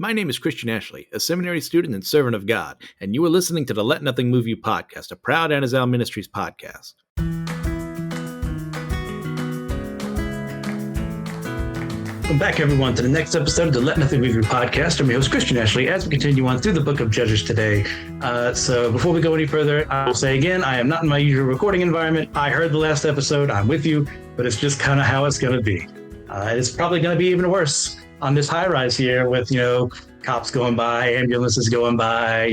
My name is Christian Ashley, a seminary student and servant of God, and you are listening to the Let Nothing Move You podcast, a proud Anazal Ministries podcast. Welcome back, everyone, to the next episode of the Let Nothing Move You podcast. I'm your host, Christian Ashley, as we continue on through the book of Judges today. So before we go any further, I will say again, I am not in my usual recording environment. I heard the last episode. I'm with you, but it's just kind of how it's going to be. It's probably going to be even worse on this high rise here with, cops going by, ambulances going by,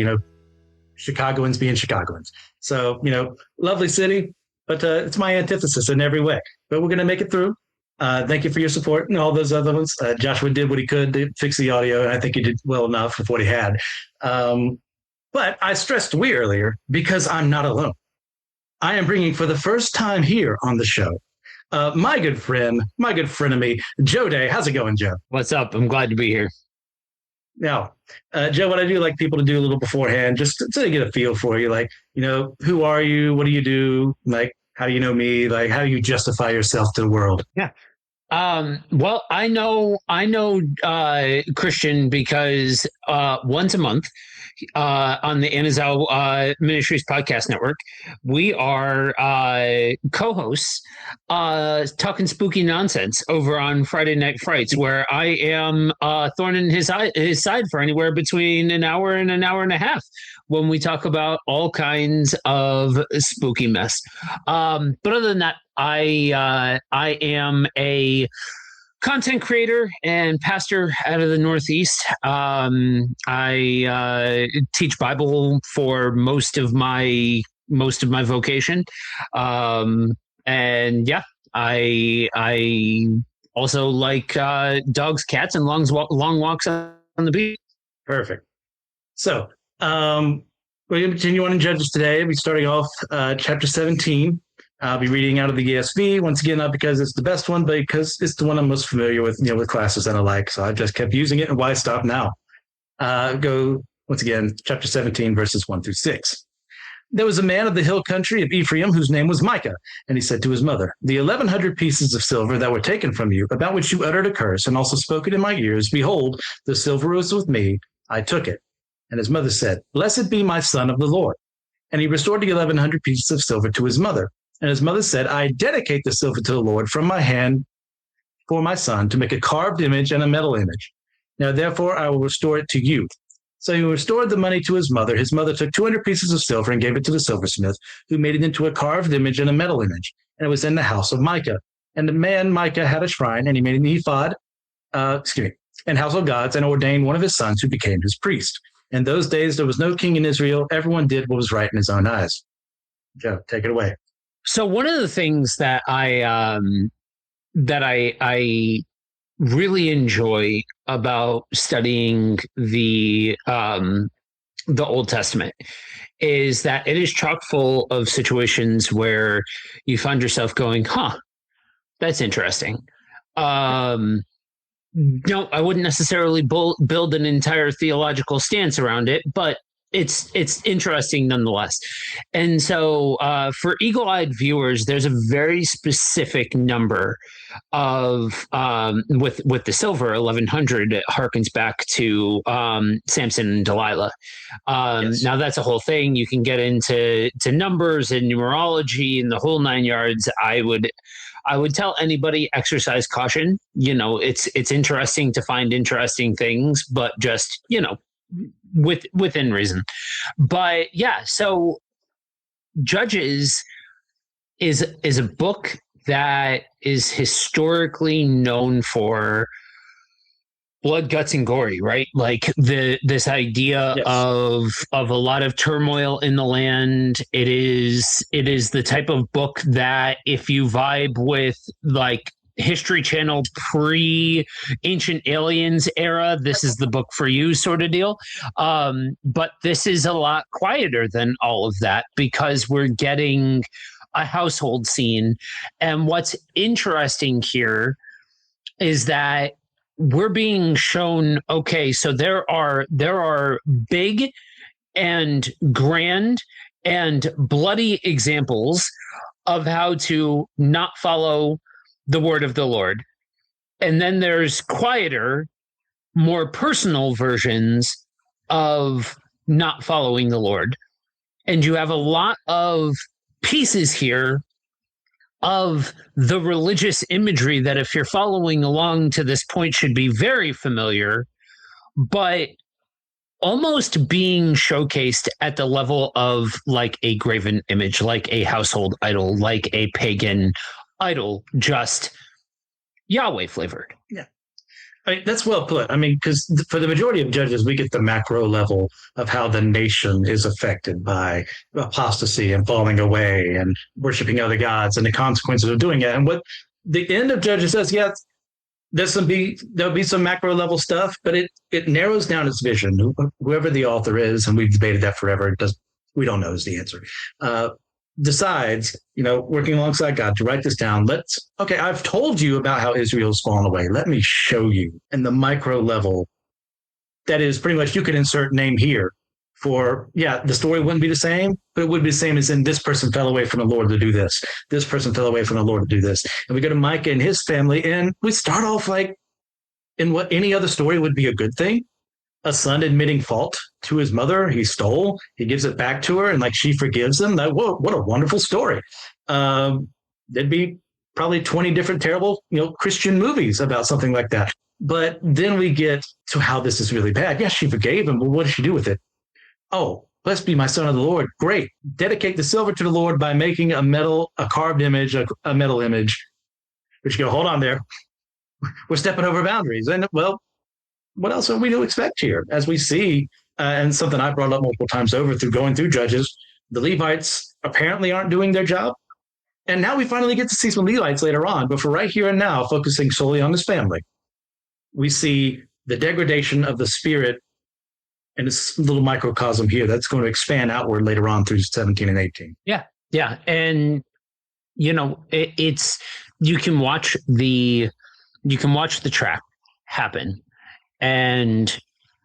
Chicagoans being Chicagoans. So, lovely city, but it's my antithesis in every way. But we're going to make it through. Thank you for your support and all those other ones. Joshua did what he could to fix the audio, and I think he did well enough with what he had. But I stressed we earlier because I'm not alone. I am bringing for the first time here on the show my good friend of me, Joe Day. How's it going, Joe? What's up? I'm glad to be here. Now, Joe, what I do like people to do a little beforehand, just to get a feel for you, who are you? What do you do? How do you know me? How do you justify yourself to the world? Yeah. Well, I know Christian because once a month on the Anazal Ministries podcast network, we are co-hosts talking spooky nonsense over on Friday Night Frights, where I am thorn in his side for anywhere between an hour and an hour and a half when we talk about all kinds of spooky mess. But other than that, I am a content creator and pastor out of the Northeast. I teach Bible for most of my vocation, and yeah, I also like dogs, cats, and long walks on the beach. Perfect. So we're going to continue on in Judges today. We're starting off chapter 17. I'll be reading out of the ESV once again, not because it's the best one, but because it's the one I'm most familiar with, with classes and alike. So I've just kept using it, and why stop now? Go once again, chapter 17, verses 1 through 6. There was a man of the hill country of Ephraim whose name was Micah, and he said to his mother, "The 1,100 pieces of silver that were taken from you, about which you uttered a curse, and also spoke it in my ears, behold, the silver was with me, I took it." And his mother said, "Blessed be my son of the Lord." And he restored the 1,100 pieces of silver to his mother. And his mother said, "I dedicate the silver to the Lord from my hand for my son to make a carved image and a metal image. Now, therefore, I will restore it to you." So he restored the money to his mother. His mother took 200 pieces of silver and gave it to the silversmith, who made it into a carved image and a metal image. And it was in the house of Micah. And the man Micah had a shrine, and he made an ephod, and household gods, and ordained one of his sons who became his priest. In those days, there was no king in Israel. Everyone did what was right in his own eyes. Joe, take it away. So one of the things that I really enjoy about studying the Old Testament is that it is chock full of situations where you find yourself going, that's interesting. No, I wouldn't necessarily build an entire theological stance around it, but it's interesting nonetheless. And so for eagle-eyed viewers, there's a very specific number of with the silver 1,100. It harkens back to Samson and Delilah. Yes. Now that's a whole thing. You can get into numbers and numerology and the whole nine yards. I would tell anybody, exercise caution. It's interesting to find interesting things, but just within reason. But yeah, so Judges is a book that is historically known for blood, guts, and gory, right? This idea yes. of a lot of turmoil in the land. It is the type of book that if you vibe with History Channel pre-Ancient Aliens era, this is the book for you sort of deal. But this is a lot quieter than all of that because we're getting a household scene. And what's interesting here is that we're being shown, okay, so there are big and grand and bloody examples of how to not follow the word of the Lord. And then there's quieter more personal versions of not following the Lord. And you have a lot of pieces here of the religious imagery that, if you're following along to this point, should be very familiar, but almost being showcased at the level of like a graven image, like a household idol, like a pagan idol, just Yahweh flavored. Yeah. That's well put. I mean, because for the majority of judges, we get the macro level of how the nation is affected by apostasy and falling away and worshiping other gods and the consequences of doing it. And what the end of Judges says, yeah, there'll be some macro level stuff, but it narrows down its vision. Whoever the author is, and we've debated that forever, we don't know is the answer. Decides, working alongside God to write this down. I've told you about how Israel's fallen away. Let me show you in the micro level. That is pretty much, you could insert name here for, the story wouldn't be the same, but it would be the same as in this person fell away from the Lord to do this. This person fell away from the Lord to do this. And we go to Micah and his family, and we start off like in what any other story would be a good thing. A son admitting fault to his mother. He stole. He gives it back to her, and she forgives him. Whoa, what a wonderful story. There'd be probably 20 different terrible, Christian movies about something like that. But then we get to how this is really bad. Yes, she forgave him, but what did she do with it? Oh, blessed be my son of the Lord. Great. Dedicate the silver to the Lord by making a carved image, a metal image. But you go, hold on there. We're stepping over boundaries. And what else are we to expect here? As we see, and something I brought up multiple times over through going through Judges, the Levites apparently aren't doing their job. And now we finally get to see some Levites later on. But for right here and now, focusing solely on his family, we see the degradation of the spirit in this little microcosm here that's going to expand outward later on through 17 and 18. Yeah. Yeah. And, it's, you can watch the track happen. And,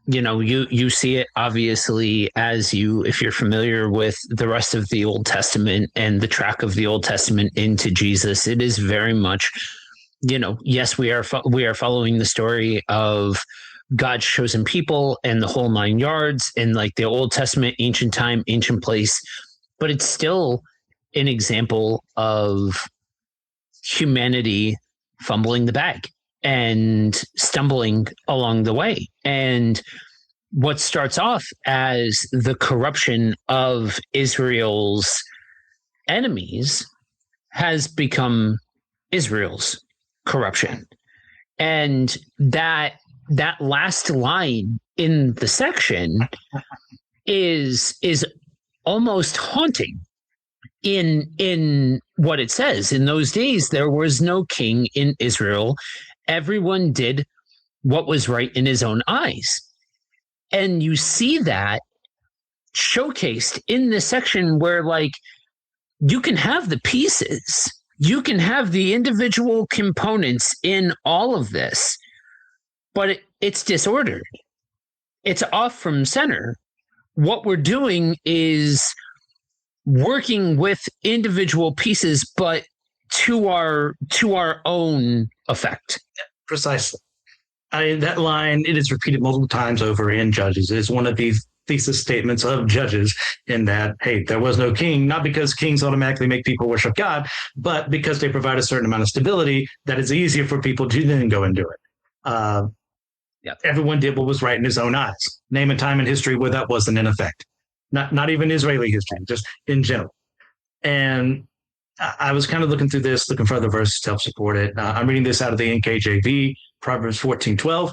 you see it obviously if you're familiar with the rest of the Old Testament and the track of the Old Testament into Jesus, it is very much, yes, we are following the story of God's chosen people and the whole 9 yards and like the Old Testament, ancient time, ancient place, but it's still an example of humanity fumbling the bag and stumbling along the way. And what starts off as the corruption of Israel's enemies has become Israel's corruption. And that last line in the section is almost haunting in what it says. In those days, there was no king in Israel. Everyone did what was right in his own eyes. And you see that showcased in this section where you can have the pieces, you can have the individual components in all of this, but it's disordered. It's off from center. What we're doing is working with individual pieces, but to our own effect. Precisely. That line, it is repeated multiple times over in Judges. It is one of these thesis statements of Judges in that, hey, there was no king, not because kings automatically make people worship God, but because they provide a certain amount of stability that is easier for people to then go and do it. Everyone did what was right in his own eyes. Name a time in history where that wasn't in effect. Not even Israeli history, just in general. And I was kind of looking through this, looking for other verses to help support it. I'm reading this out of the NKJV, Proverbs 14:12.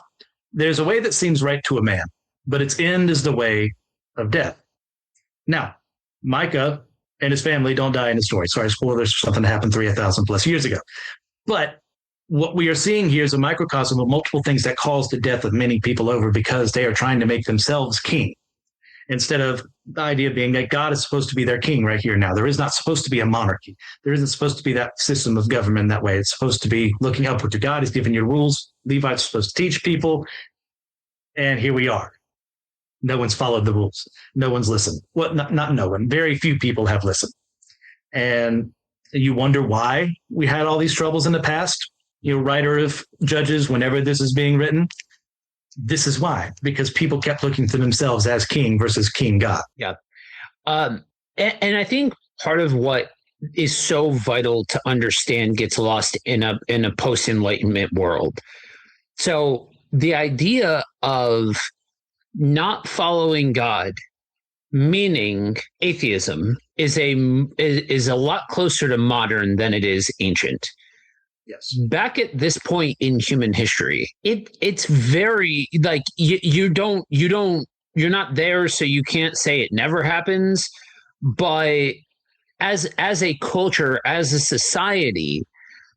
There's a way that seems right to a man, but its end is the way of death. Now, Micah and his family don't die in the story. Sorry, spoilers for something that happened 3,000 plus years ago. But what we are seeing here is a microcosm of multiple things that cause the death of many people over because they are trying to make themselves king. Instead of the idea being that God is supposed to be their king right here now. There is not supposed to be a monarchy. There isn't supposed to be that system of government that way. It's supposed to be looking upward to God. He's giving you rules. Levites are supposed to teach people. And here we are. No one's followed the rules. No one's listened. Well, not no one. Very few people have listened. And you wonder why we had all these troubles in the past. Writer of Judges, whenever this is being written, This is why, because people kept looking to themselves as king versus king God. Yeah. And I think part of what is so vital to understand gets lost in a post-enlightenment world. So the idea of not following God, meaning atheism, is a lot closer to modern than it is ancient. Yes. Back at this point in human history, it's very like you're not there, so you can't say it never happens. But as a culture, as a society,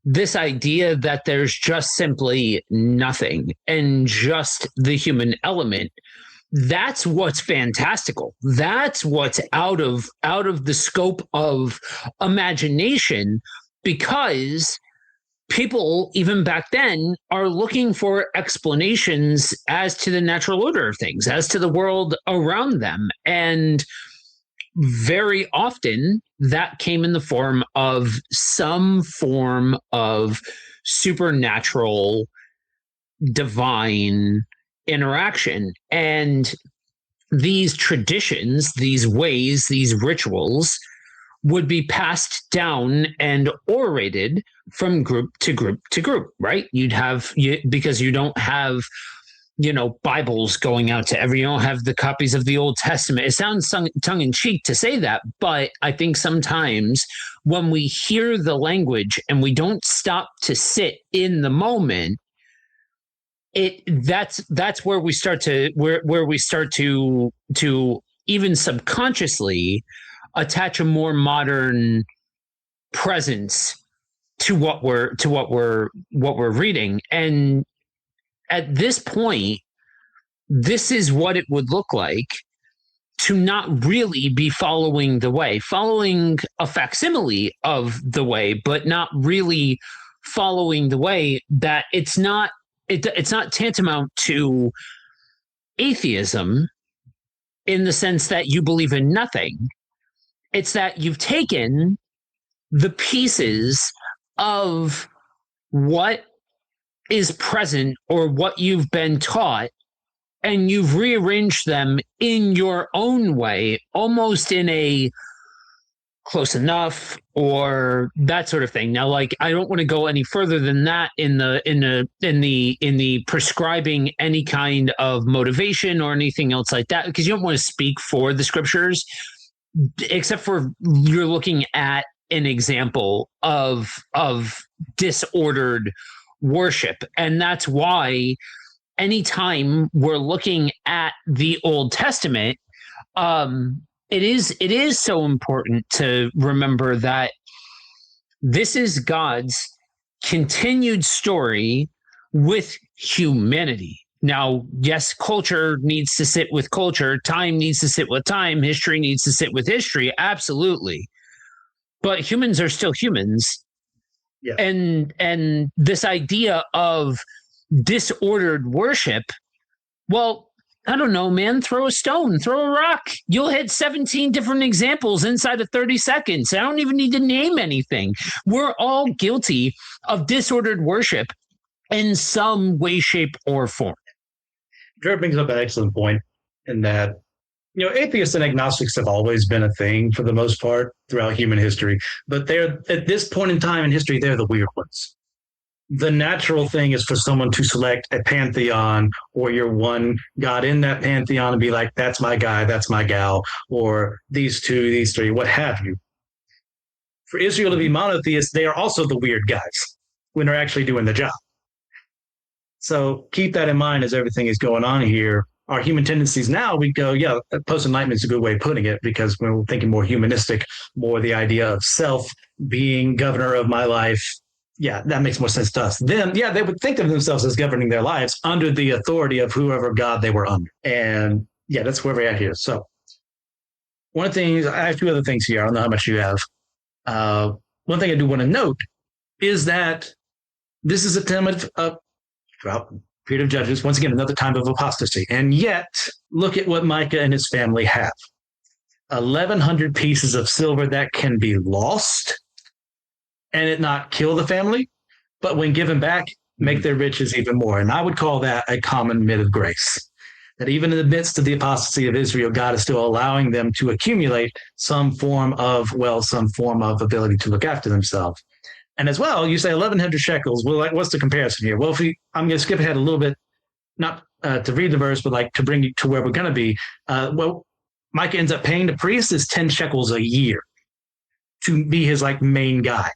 this idea that there's just simply nothing and just the human element, that's what's fantastical. That's what's out of the scope of imagination, because people, even back then, are looking for explanations as to the natural order of things, as to the world around them. And very often that came in the form of some form of supernatural, divine interaction. And these traditions, these ways, these rituals would be passed down and orated from group to group to group, right? Because you don't have, Bibles going out to you don't have the copies of the Old Testament. It sounds tongue in cheek to say that, but I think sometimes when we hear the language and we don't stop to sit in the moment, that's where we start to even subconsciously attach a more modern presence to what we're reading. And at this point, this is what it would look like to not really be following the way, following a facsimile of the way, but not really following the way. That it's not tantamount to atheism in the sense that you believe in nothing. It's that you've taken the pieces of what is present or what you've been taught, and you've rearranged them in your own way, almost in a close enough or that sort of thing. Now, like, I don't want to go any further than that in the prescribing any kind of motivation or anything else like that, because you don't want to speak for the scriptures, except for you're looking at an example of disordered worship. And that's why anytime we're looking at the Old Testament, it is so important to remember that this is God's continued story with humanity. Now, yes, culture needs to sit with culture, time needs to sit with time, history needs to sit with history, absolutely. But humans are still humans. Yeah. And this idea of disordered worship, well, I don't know, man, throw a stone, throw a rock. You'll hit 17 different examples inside of 30 seconds. I don't even need to name anything. We're all guilty of disordered worship in some way, shape, or form. Jared brings up an excellent point in that, atheists and agnostics have always been a thing for the most part throughout human history, but they're, at this point in time in history, they're the weird ones. The natural thing is for someone to select a pantheon or your one god in that pantheon and be like, that's my guy, that's my gal, or these two, these three, what have you. For Israel to be monotheists, they are also the weird guys when they're actually doing the job. So keep that in mind as everything is going on here. Our human tendencies now, we go, yeah, post-enlightenment is a good way of putting it, because we're thinking more humanistic, more the idea of self being governor of my life. Yeah, that makes more sense to us. Then, yeah, they would think of themselves as governing their lives under the authority of whoever God they were under. And yeah, that's where we're at here. So one of the things, I have two other things here. I don't know how much you have. One thing I do want to note is that this is a time of throughout period of Judges, once again, another time of apostasy. And yet, look at what Micah and his family have. 1,100 pieces of silver that can be lost and it not kill the family, but when given back, make their riches even more. And I would call that a common myth of grace. That even in the midst of the apostasy of Israel, God is still allowing them to accumulate some form of wealth, some form of ability to look after themselves. And as well, you say 1,100 shekels. Well, like, what's the comparison here? Well, I'm going to skip ahead a little bit, not to read the verse, but like to bring you to where we're going to be. Well, Micah ends up paying the priest is 10 shekels a year to be his like main guy.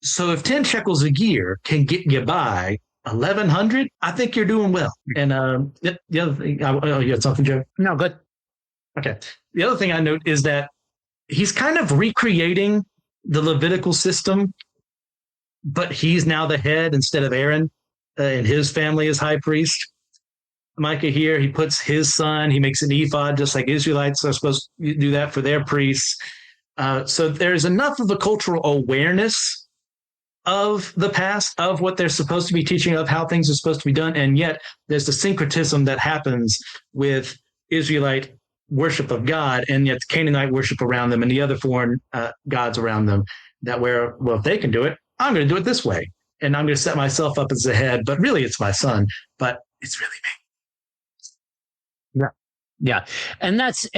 So if 10 shekels a year can get you by 1,100, I think you're doing well. And the other thing, you had something, Joe? No, good. Okay. The other thing I note is that he's kind of recreating the Levitical system, but he's now the head instead of Aaron, and his family is high priest. Micah here, he puts his son, he makes an ephod, just like Israelites are supposed to do that for their priests. So there's enough of a cultural awareness of the past, of what they're supposed to be teaching, of how things are supposed to be done. And yet there's the syncretism that happens with Israelite worship of God and yet Canaanite worship around them and the other foreign gods around them, that where, well, if they can do it, I'm going to do it this way. And I'm going to set myself up as the head, but really it's my son, but it's really me. Yeah. And that's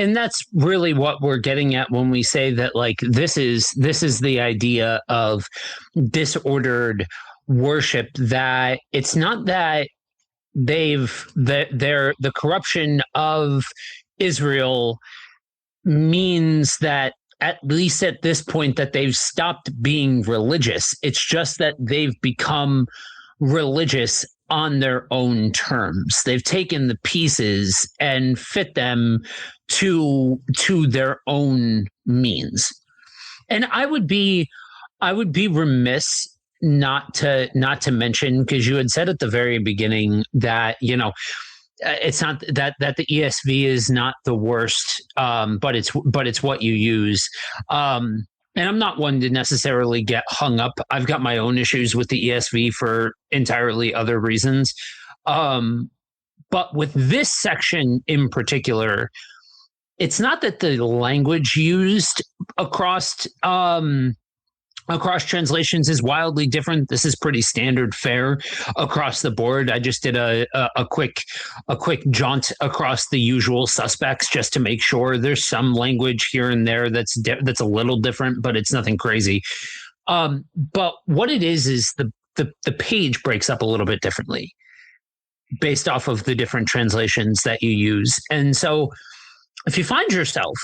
really what we're getting at when we say that, like, this is the idea of disordered worship, that it's not that the corruption of Israel means that, at least at this point, that they've stopped being religious. It's just that they've become religious on their own terms. They've taken the pieces and fit them to their own means. And I would be remiss not to mention, because you had said at the very beginning that, you know, it's not that the ESV is not the worst, but it's what you use. And I'm not one to necessarily get hung up. I've got my own issues with the ESV for entirely other reasons. But with this section in particular, it's not that the language used across translations is wildly different. This is pretty standard fare across the board. I just did a quick jaunt across the usual suspects just to make sure. There's some language here and there that's a little different, but it's nothing crazy. But what it is the page breaks up a little bit differently based off of the different translations that you use. And so if you find yourself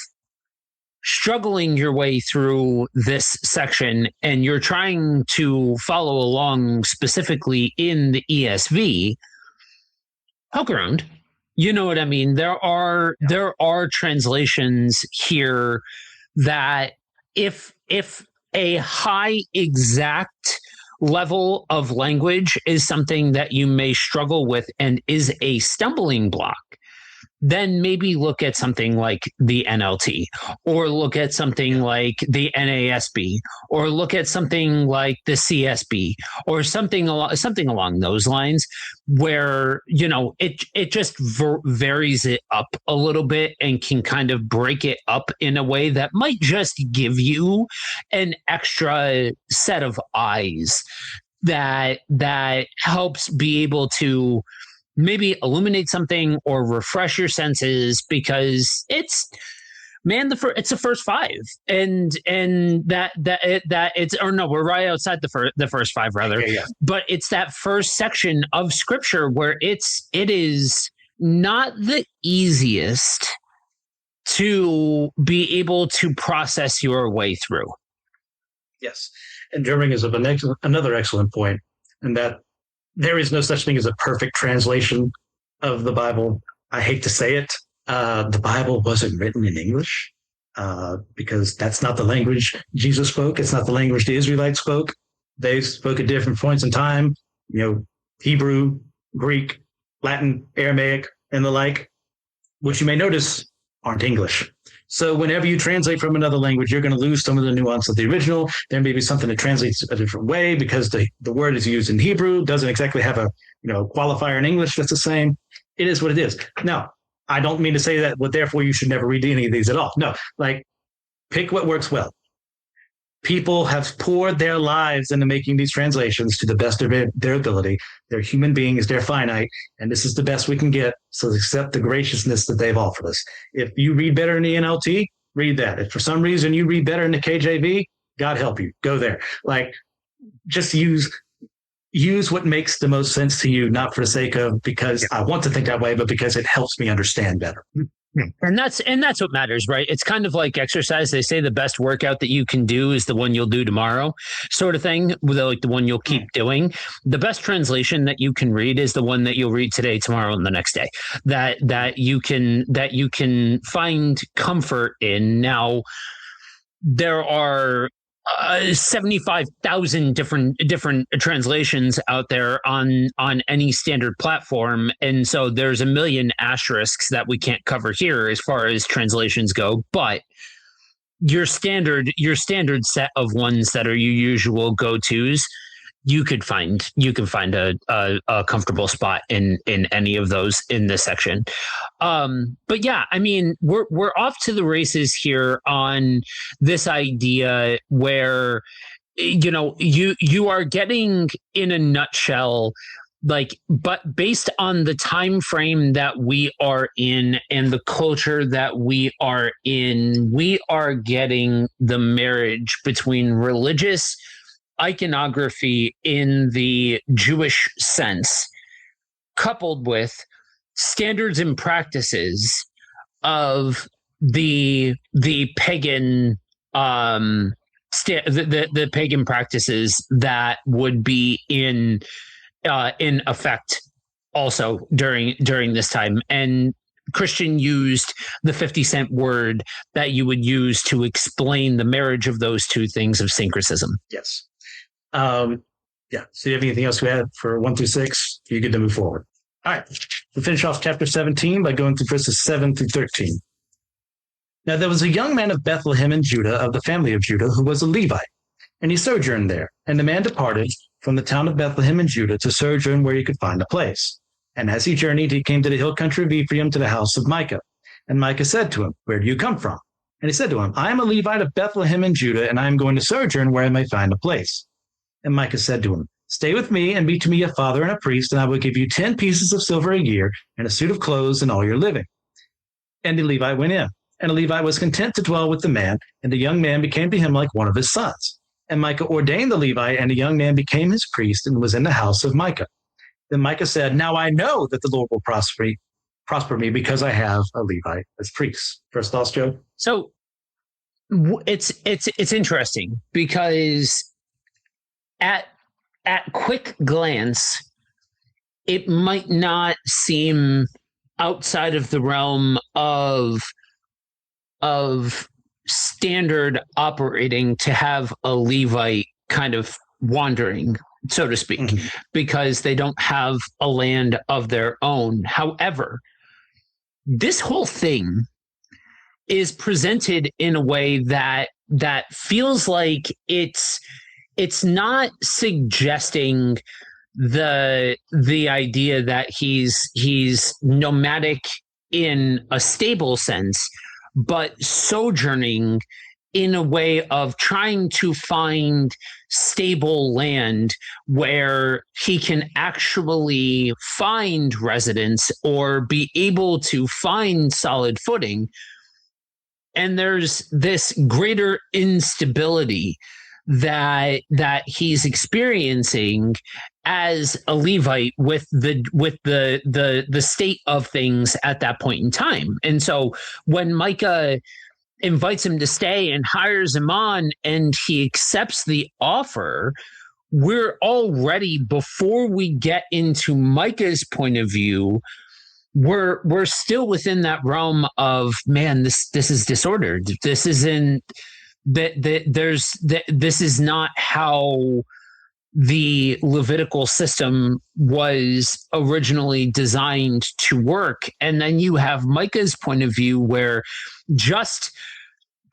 struggling your way through this section and you're trying to follow along specifically in the ESV, poke around. You know what I mean? There are translations here that if a high exact level of language is something that you may struggle with and is a stumbling block, then maybe look at something like the NLT, or look at something like the NASB, or look at something like the CSB, or something along those lines, where, you know, it just varies it up a little bit and can kind of break it up in a way that might just give you an extra set of eyes that helps be able to maybe illuminate something or refresh your senses, because it's the first five, and that it's, or no, we're right outside the first five rather. Okay, yeah. But it's that first section of scripture where it is not the easiest to be able to process your way through. Yes. And Jeremy is another excellent point, and that there is no such thing as a perfect translation of the Bible. I hate to say it. The Bible wasn't written in English because that's not the language Jesus spoke. It's not the language the Israelites spoke. They spoke at different points in time, you know, Hebrew, Greek, Latin, Aramaic, and the like, which you may notice aren't English. So whenever you translate from another language, you're going to lose some of the nuance of the original. There may be something that translates a different way because the word is used in Hebrew, doesn't exactly have a qualifier in English that's the same. It is what it is. Now, I don't mean to say that, but therefore you should never read any of these at all. No, like, pick what works well. people have poured their lives into making these translations to the best of their ability. They're human beings, they're finite, and this is the best we can get. So accept the graciousness that they've offered us. If you read better in the NLT, read that. If for some reason you read better in the KJV, God help you, go there. Like, just use what makes the most sense to you, not for the sake of because I want to think that way, but because it helps me understand better. And that's what matters, right? It's kind of like exercise. They say the best workout that you can do is the one you'll do tomorrow, sort of thing, like the one you'll keep doing. The best translation that you can read is the one that you'll read today, tomorrow, and the next day. That you can find comfort in. Now, there are 75,000 different translations out there on any standard platform, and so there's a million asterisks that we can't cover here as far as translations go. But your standard set of ones that are your usual go-tos, you could find a comfortable spot in any of those in this section. But yeah, I mean, we're off to the races here on this idea where, you know, you are getting, in a nutshell, like, but based on the time frame that we are in and the culture that we are in, we are getting the marriage between religious iconography in the Jewish sense, coupled with standards and practices of the pagan the pagan practices that would be in effect also during this time. And Christian used the 50-cent word that you would use to explain the marriage of those two things of syncretism. Yes. Yeah. So you have anything else to add for 1 through 6? You're good to move forward. All right. We'll finish off chapter 17 by going through verses 7 through 13. Now there was a young man of Bethlehem in Judah, of the family of Judah, who was a Levite, and he sojourned there. And the man departed from the town of Bethlehem in Judah to sojourn where he could find a place. And as he journeyed, he came to the hill country of Ephraim, to the house of Micah. And Micah said to him, "Where do you come from?" And he said to him, "I am a Levite of Bethlehem in Judah, and I am going to sojourn where I may find a place." And Micah said to him, "Stay with me and be to me a father and a priest, and I will give you 10 pieces of silver a year, and a suit of clothes, and all your living." And the Levite went in. And the Levite was content to dwell with the man, and the young man became to him like one of his sons. And Micah ordained the Levite, and the young man became his priest and was in the house of Micah. Then Micah said, "Now I know that the Lord will prosper me because I have a Levite as priest." First thoughts, Joe? So it's interesting because at quick glance, it might not seem outside of the realm of standard operating to have a Levite kind of wandering, so to speak, because they don't have a land of their own. However, this whole thing is presented in a way that feels like it's not suggesting the idea that he's nomadic in a stable sense, but sojourning in a way of trying to find stable land where he can actually find residence or be able to find solid footing. And there's this greater instability that he's experiencing as a Levite with the state of things at that point in time. And so when Micah invites him to stay and hires him on and he accepts the offer, we're already, before we get into Micah's point of view, we're still within that realm of, man, this is disordered. This isn't this is not how the Levitical system was originally designed to work. And then you have Micah's point of view, where just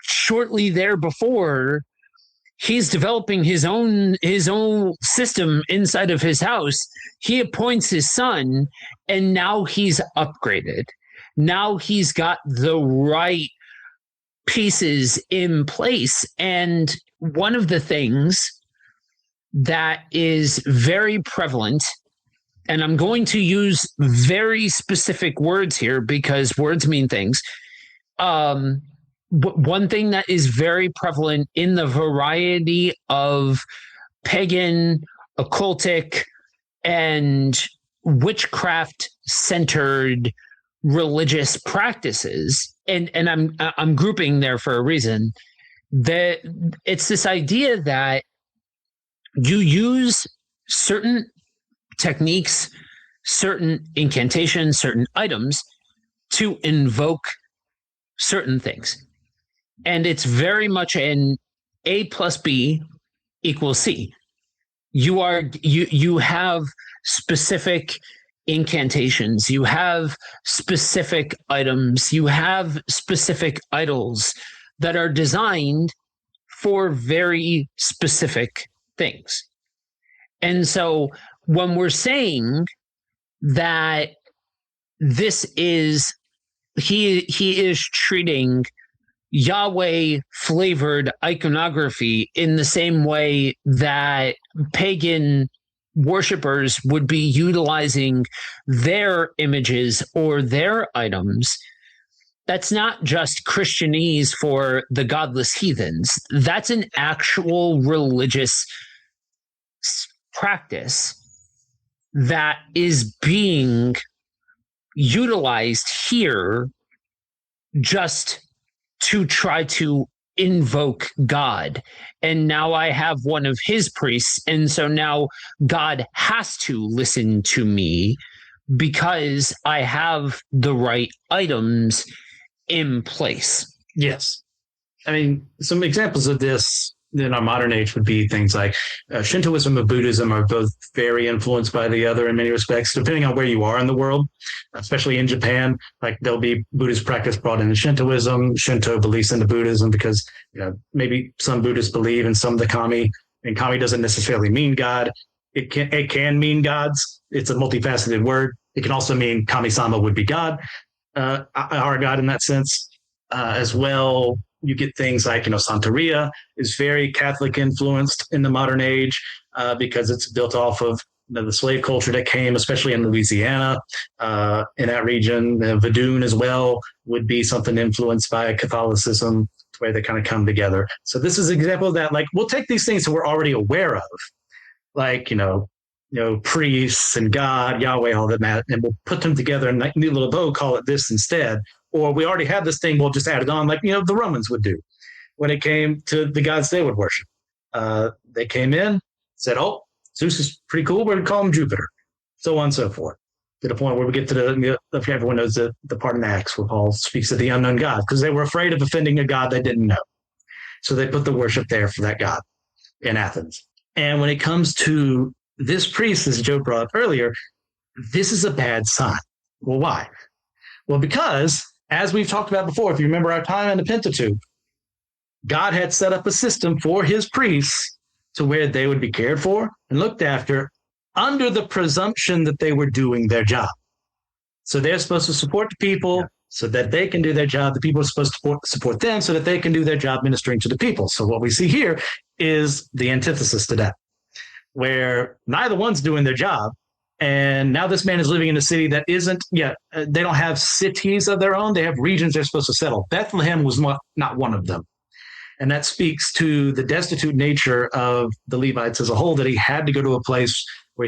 shortly there before, he's developing his own system inside of his house. He appoints his son, and now he's upgraded. Now he's got the right pieces in place. And one of the things that is very prevalent, and I'm going to use very specific words here because words mean things. One thing that is very prevalent in the variety of pagan, occultic, and witchcraft centered religious practices, and I'm grouping there for a reason, that it's this idea that you use certain techniques, certain incantations, certain items to invoke certain things. And it's very much an A plus B equals C. You have specific incantations, you have specific items, you have specific idols that are designed for very specific things. And so when we're saying that this is, he is treating Yahweh flavored iconography in the same way that pagan worshipers would be utilizing their images or their items, that's not just Christianese for the godless heathens. That's an actual religious practice that is being utilized here just to try to invoke God. And now I have one of his priests, and so now God has to listen to me because I have the right items in place. Yes. I mean, some examples of this in our modern age would be things like Shintoism and Buddhism are both very influenced by the other in many respects, depending on where you are in the world, especially in Japan. Like there'll be Buddhist practice brought into Shintoism, Shinto beliefs into Buddhism, because maybe some Buddhists believe in some of the kami, and kami doesn't necessarily mean God. It can mean gods. It's a multifaceted word. It can also mean kami-sama would be God, our God in that sense as well. You get things like, Santeria is very Catholic influenced in the modern age because it's built off of the slave culture that came, especially in Louisiana, in that region. Vadun as well would be something influenced by Catholicism, where they kind of come together. So this is an example of that. Like, we'll take these things that we're already aware of, like, priests and God, Yahweh, all that, and we'll put them together in a neat little bow, call it this instead. Or we already have this thing, we'll just add it on, like, the Romans would do when it came to the gods they would worship. They came in, said, oh, Zeus is pretty cool, we're going to call him Jupiter, so on and so forth, to the point where we get to everyone knows the part in Acts where Paul speaks of the unknown God, because they were afraid of offending a God they didn't know. So they put the worship there for that God in Athens. And when it comes to this priest, as Joe brought up earlier, this is a bad sign. Well, why? Well, because, as we've talked about before, if you remember our time in the Pentateuch, God had set up a system for his priests to where they would be cared for and looked after under the presumption that they were doing their job. So they're supposed to support the people so that they can do their job. The people are supposed to support them so that they can do their job ministering to the people. So what we see here is the antithesis to that, where neither one's doing their job. And now this man is living in a city that isn't yet, they don't have cities of their own. They have regions they're supposed to settle. Bethlehem was not one of them. And that speaks to the destitute nature of the Levites as a whole, that he had to go to a place where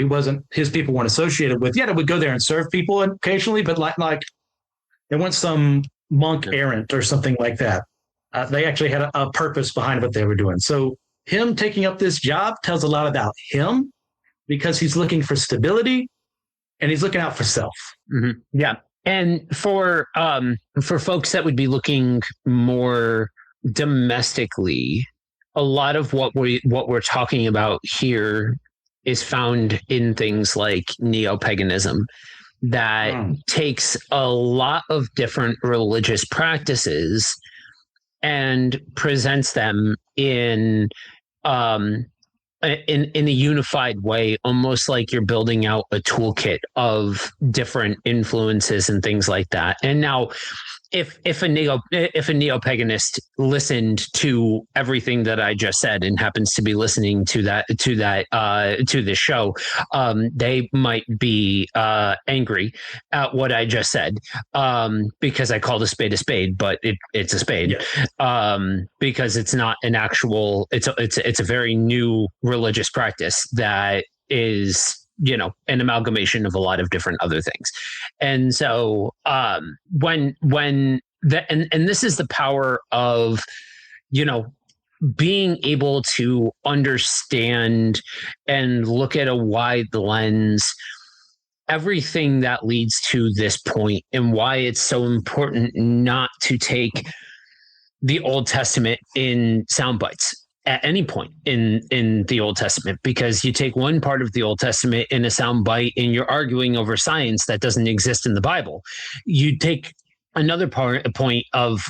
his people weren't associated with. Yeah, they would go there and serve people occasionally, but like they weren't some monk errant or something like that. They actually had a purpose behind what they were doing. So him taking up this job tells a lot about him, because he's looking for stability and he's looking out for self. Mm-hmm. Yeah. And for folks that would be looking more domestically, a lot of what we're talking about here is found in things like neo-paganism that takes a lot of different religious practices and presents them in in a unified way, almost like you're building out a toolkit of different influences and things like that. And now, if a neo-paganist listened to everything that I just said and happens to be listening to the show, they might be angry at what I just said, because I called a spade, but it's a spade. Yeah. Because it's not an actual. It's a very new religious practice that is, an amalgamation of a lot of different other things. And so when this is the power of, being able to understand and look at a wide lens everything that leads to this point, and why it's so important not to take the Old Testament in sound bites at any point in the Old Testament, because you take one part of the Old Testament in a soundbite and you're arguing over science that doesn't exist in the Bible. You take another point of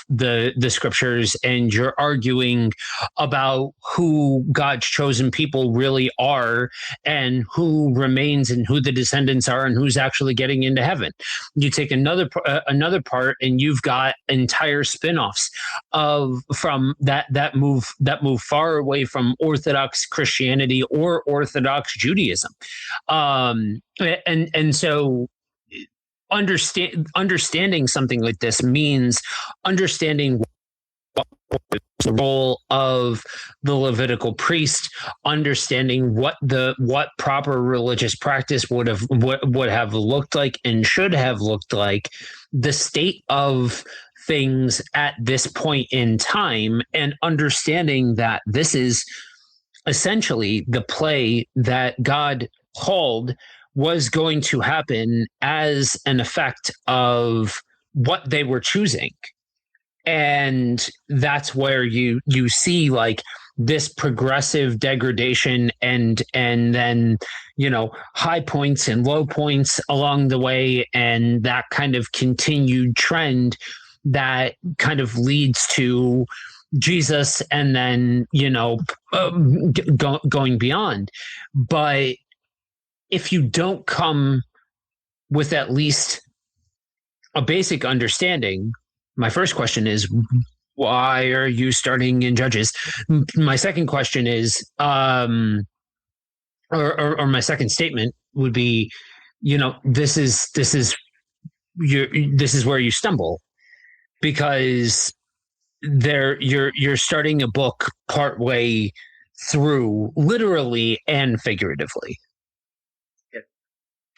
the scriptures and you're arguing about who God's chosen people really are and who remains and who the descendants are and who's actually getting into heaven. You take another part and you've got entire spin-offs from that move far away from Orthodox Christianity or Orthodox Judaism. And so understanding something like this means understanding the role of the Levitical priest, understanding what proper religious practice would have looked like and should have looked like, the state of things at this point in time, and understanding that this is essentially the play that God called was going to happen as an effect of what they were choosing. And that's where you see like this progressive degradation and then, high points and low points along the way, and that kind of continued trend that kind of leads to Jesus and then, going beyond. But if you don't come with at least a basic understanding, my first question is, why are you starting in Judges? My second question is, or my second statement would be, this is where you stumble, because you're starting a book partway through, literally and figuratively.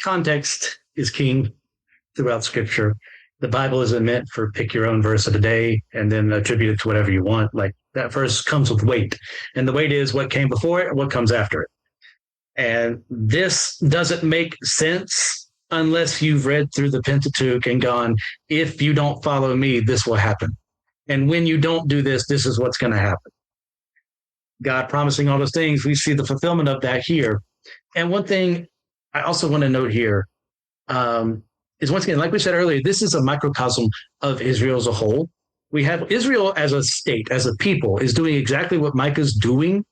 Context is king throughout Scripture. The Bible isn't meant for pick your own verse of the day and then attribute it to whatever you want. Like, that verse comes with weight, and the weight is what came before it and what comes after it. And this doesn't make sense unless you've read through the Pentateuch and gone, if you don't follow me, this will happen. And when you don't do this, this is what's going to happen. God promising all those things, we see the fulfillment of that here. And one thing I also want to note here is, once again, like we said earlier, this is a microcosm of Israel as a whole. We have Israel as a state, as a people, is doing exactly what Micah's doing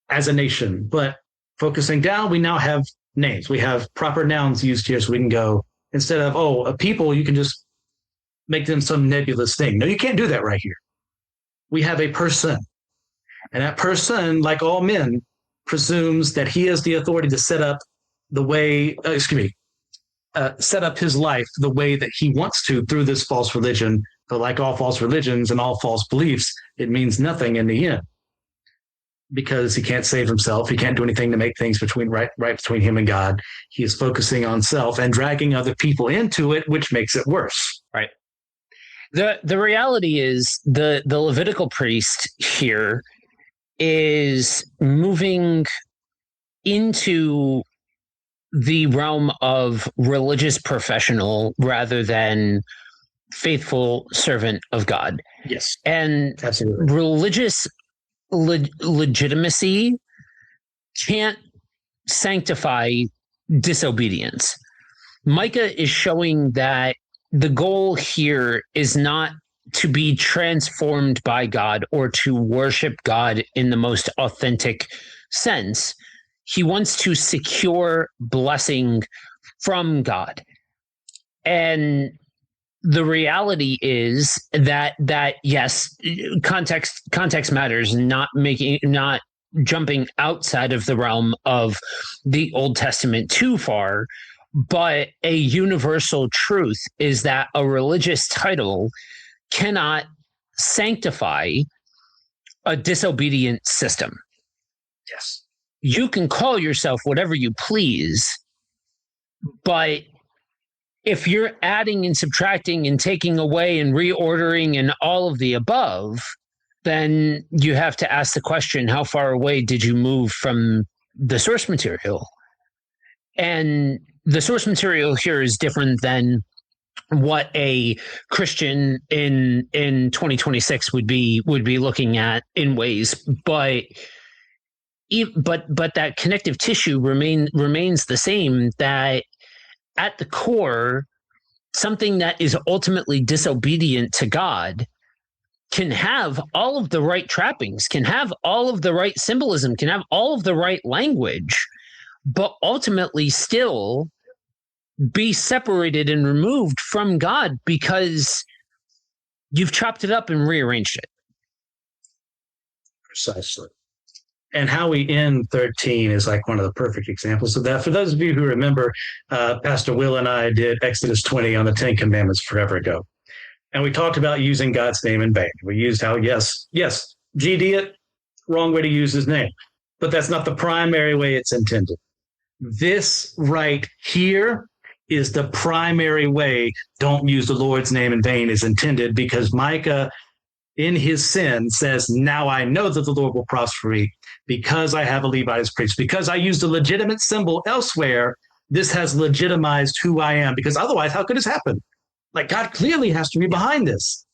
as a nation. But focusing down, we now have names. We have proper nouns used here, so we can go, instead of, a people, you can just make them some nebulous thing. No, you can't do that right here. We have a person. And that person, like all men, presumes that he has the authority to set up the way, set up his life the way that he wants to through this false religion. But like all false religions and all false beliefs, it means nothing in the end, because he can't save himself. He can't do anything to make things right between him and God. He is focusing on self and dragging other people into it, which makes it worse. Right. The reality is the Levitical priest here is moving into the realm of religious professional rather than faithful servant of God. Yes. And absolutely, religious legitimacy can't sanctify disobedience. Micah is showing that the goal here is not to be transformed by God or to worship God in the most authentic sense. He wants to secure blessing from God. And the reality is that yes, context matters, not jumping outside of the realm of the Old Testament too far. But a universal truth is that a religious title cannot sanctify a disobedient system. Yes. You can call yourself whatever you please, but if you're adding and subtracting and taking away and reordering and all of the above, then you have to ask the question, how far away did you move from the source material? And the source material here is different than what a Christian in 2026 would be looking at in ways, but that connective tissue remains the same, that at the core, something that is ultimately disobedient to God can have all of the right trappings, can have all of the right symbolism, can have all of the right language, but ultimately still be separated and removed from God because you've chopped it up and rearranged it. Precisely. And how we end 13 is like one of the perfect examples of that. For those of you who remember, Pastor Will and I did Exodus 20 on the 10 Commandments forever ago. And we talked about using God's name in vain. We used how, yes, GD it, wrong way to use his name. But that's not the primary way it's intended. This right here is the primary way don't use the Lord's name in vain is intended, because Micah, in his sin, says, now I know that the Lord will prosper me because I have a Levite as priest, because I used a legitimate symbol elsewhere. This has legitimized who I am, because otherwise, how could this happen? Like, God clearly has to be behind this.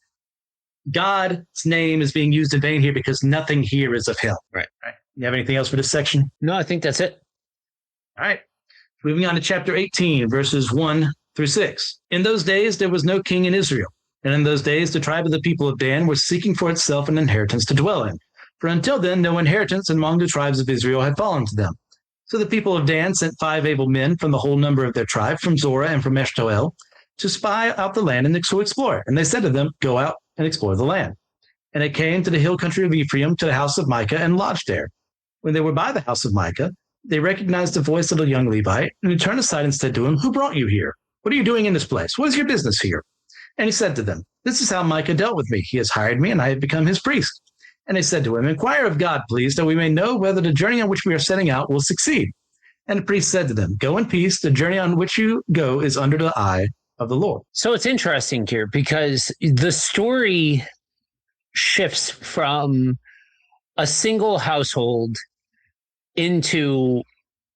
God's name is being used in vain here because nothing here is of him. Right. You have anything else for this section? No, I think that's it. All right. Moving on to chapter 18, verses 1 through 6. In those days, there was no king in Israel. And in those days, the tribe of the people of Dan was seeking for itself an inheritance to dwell in. For until then, no inheritance among the tribes of Israel had fallen to them. So the people of Dan sent 5 able men from the whole number of their tribe, from Zorah and from Eshtaol, to spy out the land and to explore it. And they said to them, go out and explore the land. And they came to the hill country of Ephraim, to the house of Micah, and lodged there. When they were by the house of Micah, they recognized the voice of a young Levite, and he turned aside and said to him, who brought you here? What are you doing in this place? What is your business here? And he said to them, this is how Micah dealt with me. He has hired me, and I have become his priest. And they said to him, inquire of God, please, that we may know whether the journey on which we are setting out will succeed. And the priest said to them, go in peace. The journey on which you go is under the eye of the Lord. So it's interesting here because the story shifts from a single household into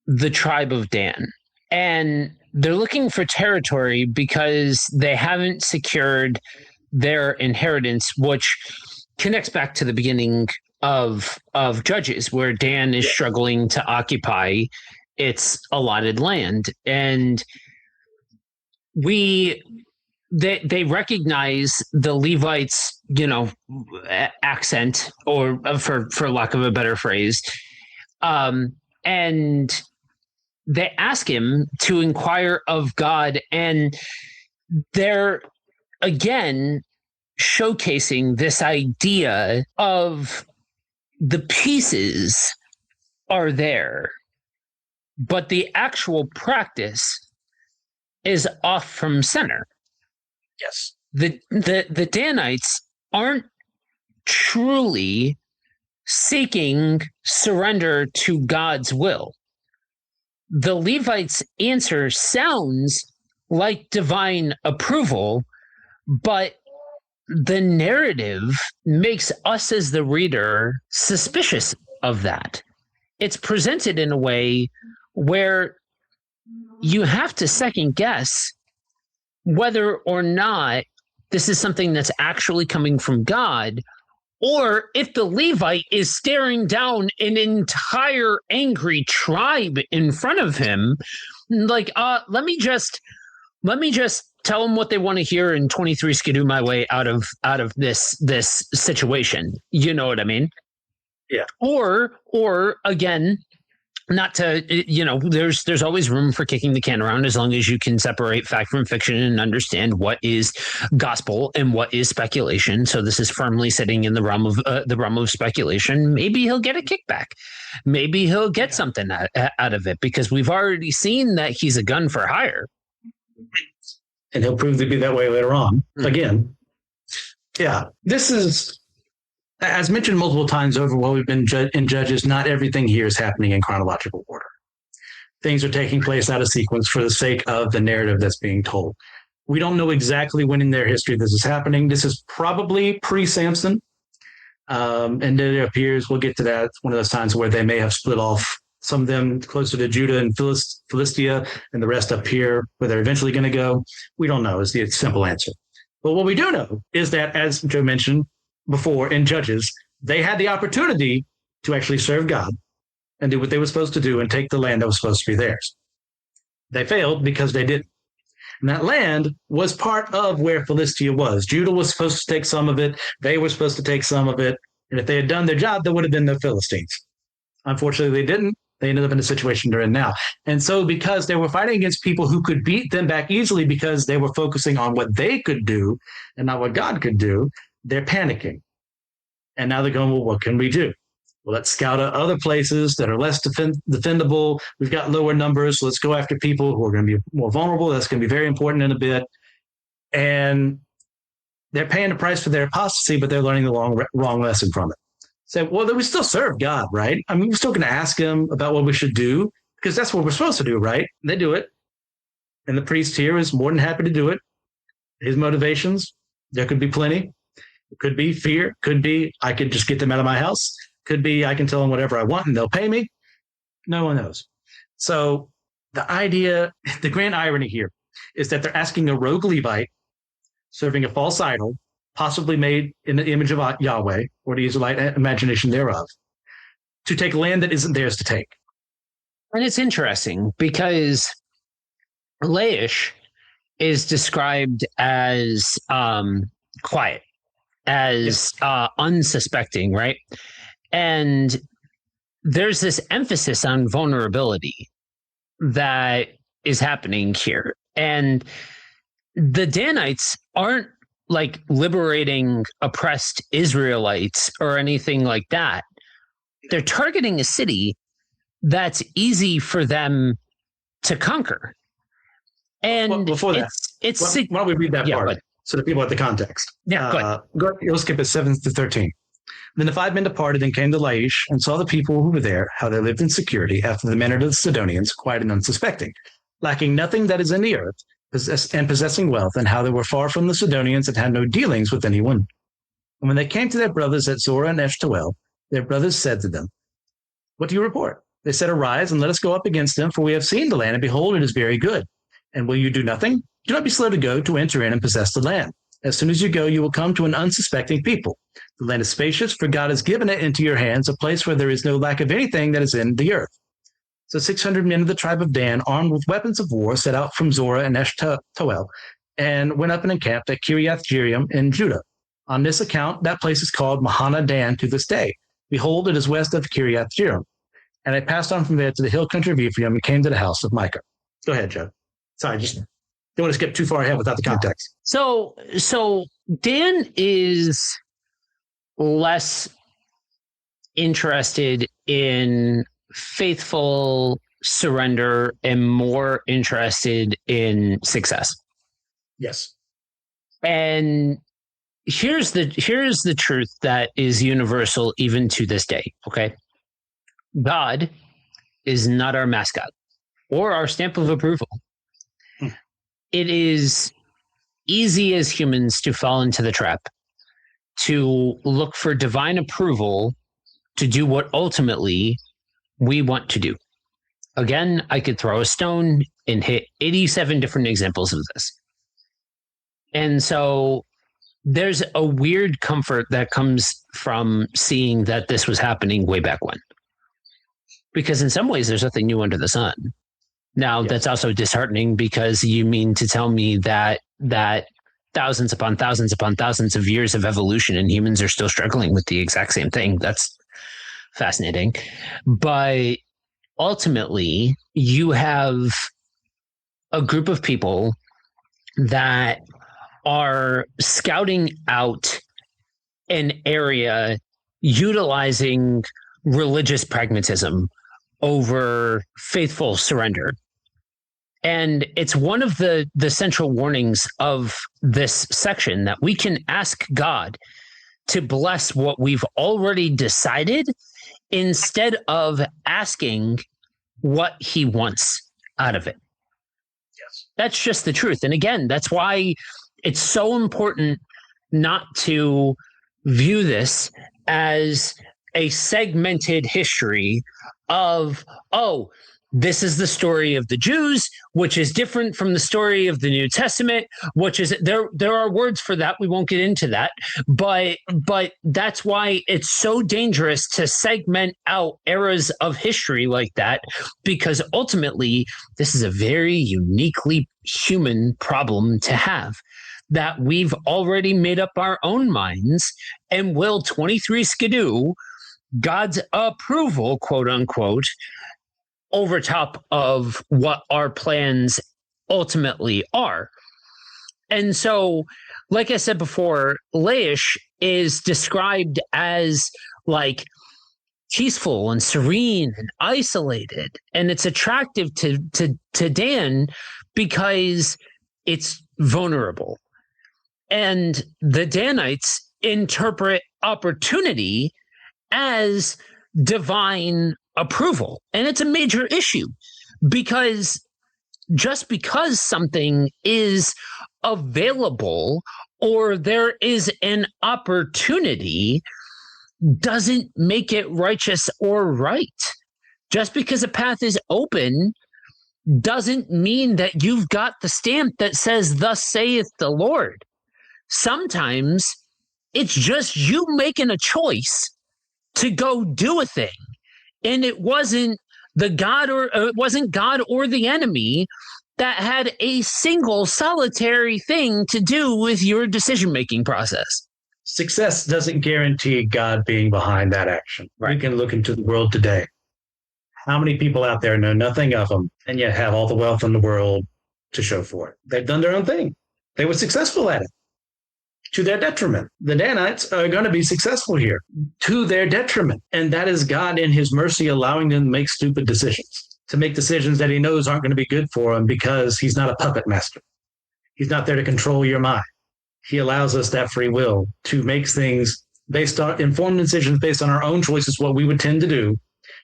the tribe of Dan. And they're looking for territory because they haven't secured their inheritance, which connects back to the beginning of Judges, where Dan is struggling to occupy its allotted land. And they recognize the Levites, accent, or for lack of a better phrase, and they ask him to inquire of God, and they're again showcasing this idea of the pieces are there, but the actual practice is off from center. Yes. The Danites aren't truly seeking surrender to God's will. The Levites' answer sounds like divine approval, but the narrative makes us as the reader suspicious of that. It's presented in a way where you have to second guess whether or not this is something that's actually coming from God, or if the Levite is staring down an entire angry tribe in front of him, like, let me just tell them what they want to hear and 23 skidoo my way out of this situation. You know what I mean? Yeah. Or again, not to, there's always room for kicking the can around as long as you can separate fact from fiction and understand what is gospel and what is speculation. So this is firmly sitting in the realm of speculation. Maybe he'll get a kickback. Maybe he'll get something out of it, because we've already seen that he's a gun for hire. And he'll prove to be that way later on. Again, yeah, this is, as mentioned multiple times over while we've been in Judges, not everything here is happening in chronological order. Things are taking place out of sequence for the sake of the narrative that's being told. We don't know exactly when in their history this is happening. This is probably pre-Samson. And then it appears, we'll get to that, it's one of those times where they may have split off, some of them closer to Judah and Philistia, and the rest up here where they're eventually going to go. We don't know is the simple answer. But what we do know is that, as Joe mentioned before in Judges, they had the opportunity to actually serve God and do what they were supposed to do and take the land that was supposed to be theirs. They failed because they didn't. And that land was part of where Philistia was. Judah was supposed to take some of it. They were supposed to take some of it. And if they had done their job, there would have been no Philistines. Unfortunately, they didn't. They ended up in the situation they're in now. And so because they were fighting against people who could beat them back easily because they were focusing on what they could do and not what God could do, they're panicking. And now they're going, well, what can we do? Well, let's scout out other places that are less defendable. We've got lower numbers. So let's go after people who are going to be more vulnerable. That's going to be very important in a bit. And they're paying the price for their apostasy, but they're learning the wrong lesson from it. Say, well, we still serve God, right? I mean, we're still going to ask him about what we should do because that's what we're supposed to do, right? They do it. And the priest here is more than happy to do it. His motivations, there could be plenty. It could be fear. Could be I could just get them out of my house. Could be I can tell them whatever I want and they'll pay me. No one knows. So the idea, the grand irony here is that they're asking a rogue Levite serving a false idol, possibly made in the image of Yahweh or the Israelite imagination thereof, to take land that isn't theirs to take. And it's interesting because Laish is described as quiet, as unsuspecting, right? And there's this emphasis on vulnerability that is happening here. And the Danites aren't like liberating oppressed Israelites or anything like that. They're targeting a city that's easy for them to conquer. And well, before that, why don't we read that part so that people have the context? Yeah, go ahead. We'll skip it 7 to 13. Then the 5 men departed and came to Laish and saw the people who were there, how they lived in security after the manner of the Sidonians, quiet and unsuspecting, lacking nothing that is in the earth, and possessing wealth, and how they were far from the Sidonians and had no dealings with anyone. And when they came to their brothers at Zorah and Eshtaol, their brothers said to them, what do you report? They said, arise and let us go up against them, for we have seen the land, and behold, it is very good. And will you do nothing? Do not be slow to go to enter in and possess the land. As soon as you go, you will come to an unsuspecting people. The land is spacious, for God has given it into your hands, a place where there is no lack of anything that is in the earth. So 600 men of the tribe of Dan, armed with weapons of war, set out from Zorah and Eshtaol, and went up and encamped at Kiriath Jearim in Judah. On this account, that place is called Mahana Dan to this day. Behold, it is west of Kiriath Jearim. And they passed on from there to the hill country of Ephraim and came to the house of Micah. Go ahead, Joe. Sorry, just don't want to skip too far ahead without the context. So Dan is less interested in faithful surrender and more interested in success. Yes. And here's the truth that is universal even to this day, okay? God is not our mascot or our stamp of approval. It is easy as humans to fall into the trap, to look for divine approval to do what ultimately we want to do. Again, I could throw a stone and hit 87 different examples of this. And so there's a weird comfort that comes from seeing that this was happening way back when. Because in some ways, there's nothing new under the sun. Now, That's also disheartening because you mean to tell me that thousands upon thousands upon thousands of years of evolution and humans are still struggling with the exact same thing. That's fascinating. But ultimately, you have a group of people that are scouting out an area utilizing religious pragmatism over faithful surrender. And it's one of the central warnings of this section that we can ask God to bless what we've already decided instead of asking what he wants out of it. Yes. That's just the truth. And again, that's why it's so important not to view this as a segmented history of, oh, this is the story of the Jews, which is different from the story of the New Testament, which is there are words for that. We won't get into that. But that's why it's so dangerous to segment out eras of history like that, because ultimately this is a very uniquely human problem to have, that we've already made up our own minds and will 23 skidoo God's approval, quote unquote, over top of what our plans ultimately are. And so, like I said before, Laish is described as like peaceful and serene and isolated. And it's attractive to Dan because it's vulnerable. And the Danites interpret opportunity as divine approval. And it's a major issue, because just because something is available or there is an opportunity doesn't make it righteous or right. Just because a path is open doesn't mean that you've got the stamp that says, "Thus saith the Lord." Sometimes it's just you making a choice to go do a thing. And it wasn't God or the enemy that had a single solitary thing to do with your decision-making process. Success doesn't guarantee God being behind that action. Right. We can look into the world today. How many people out there know nothing of them and yet have all the wealth in the world to show for it? They've done their own thing. They were successful at it, to their detriment. The Danites are going to be successful here, to their detriment. And that is God in his mercy allowing them to make stupid decisions, to make decisions that he knows aren't going to be good for them, because he's not a puppet master. He's not there to control your mind. He allows us that free will to make things based on informed decisions based on our own choices, what we would tend to do,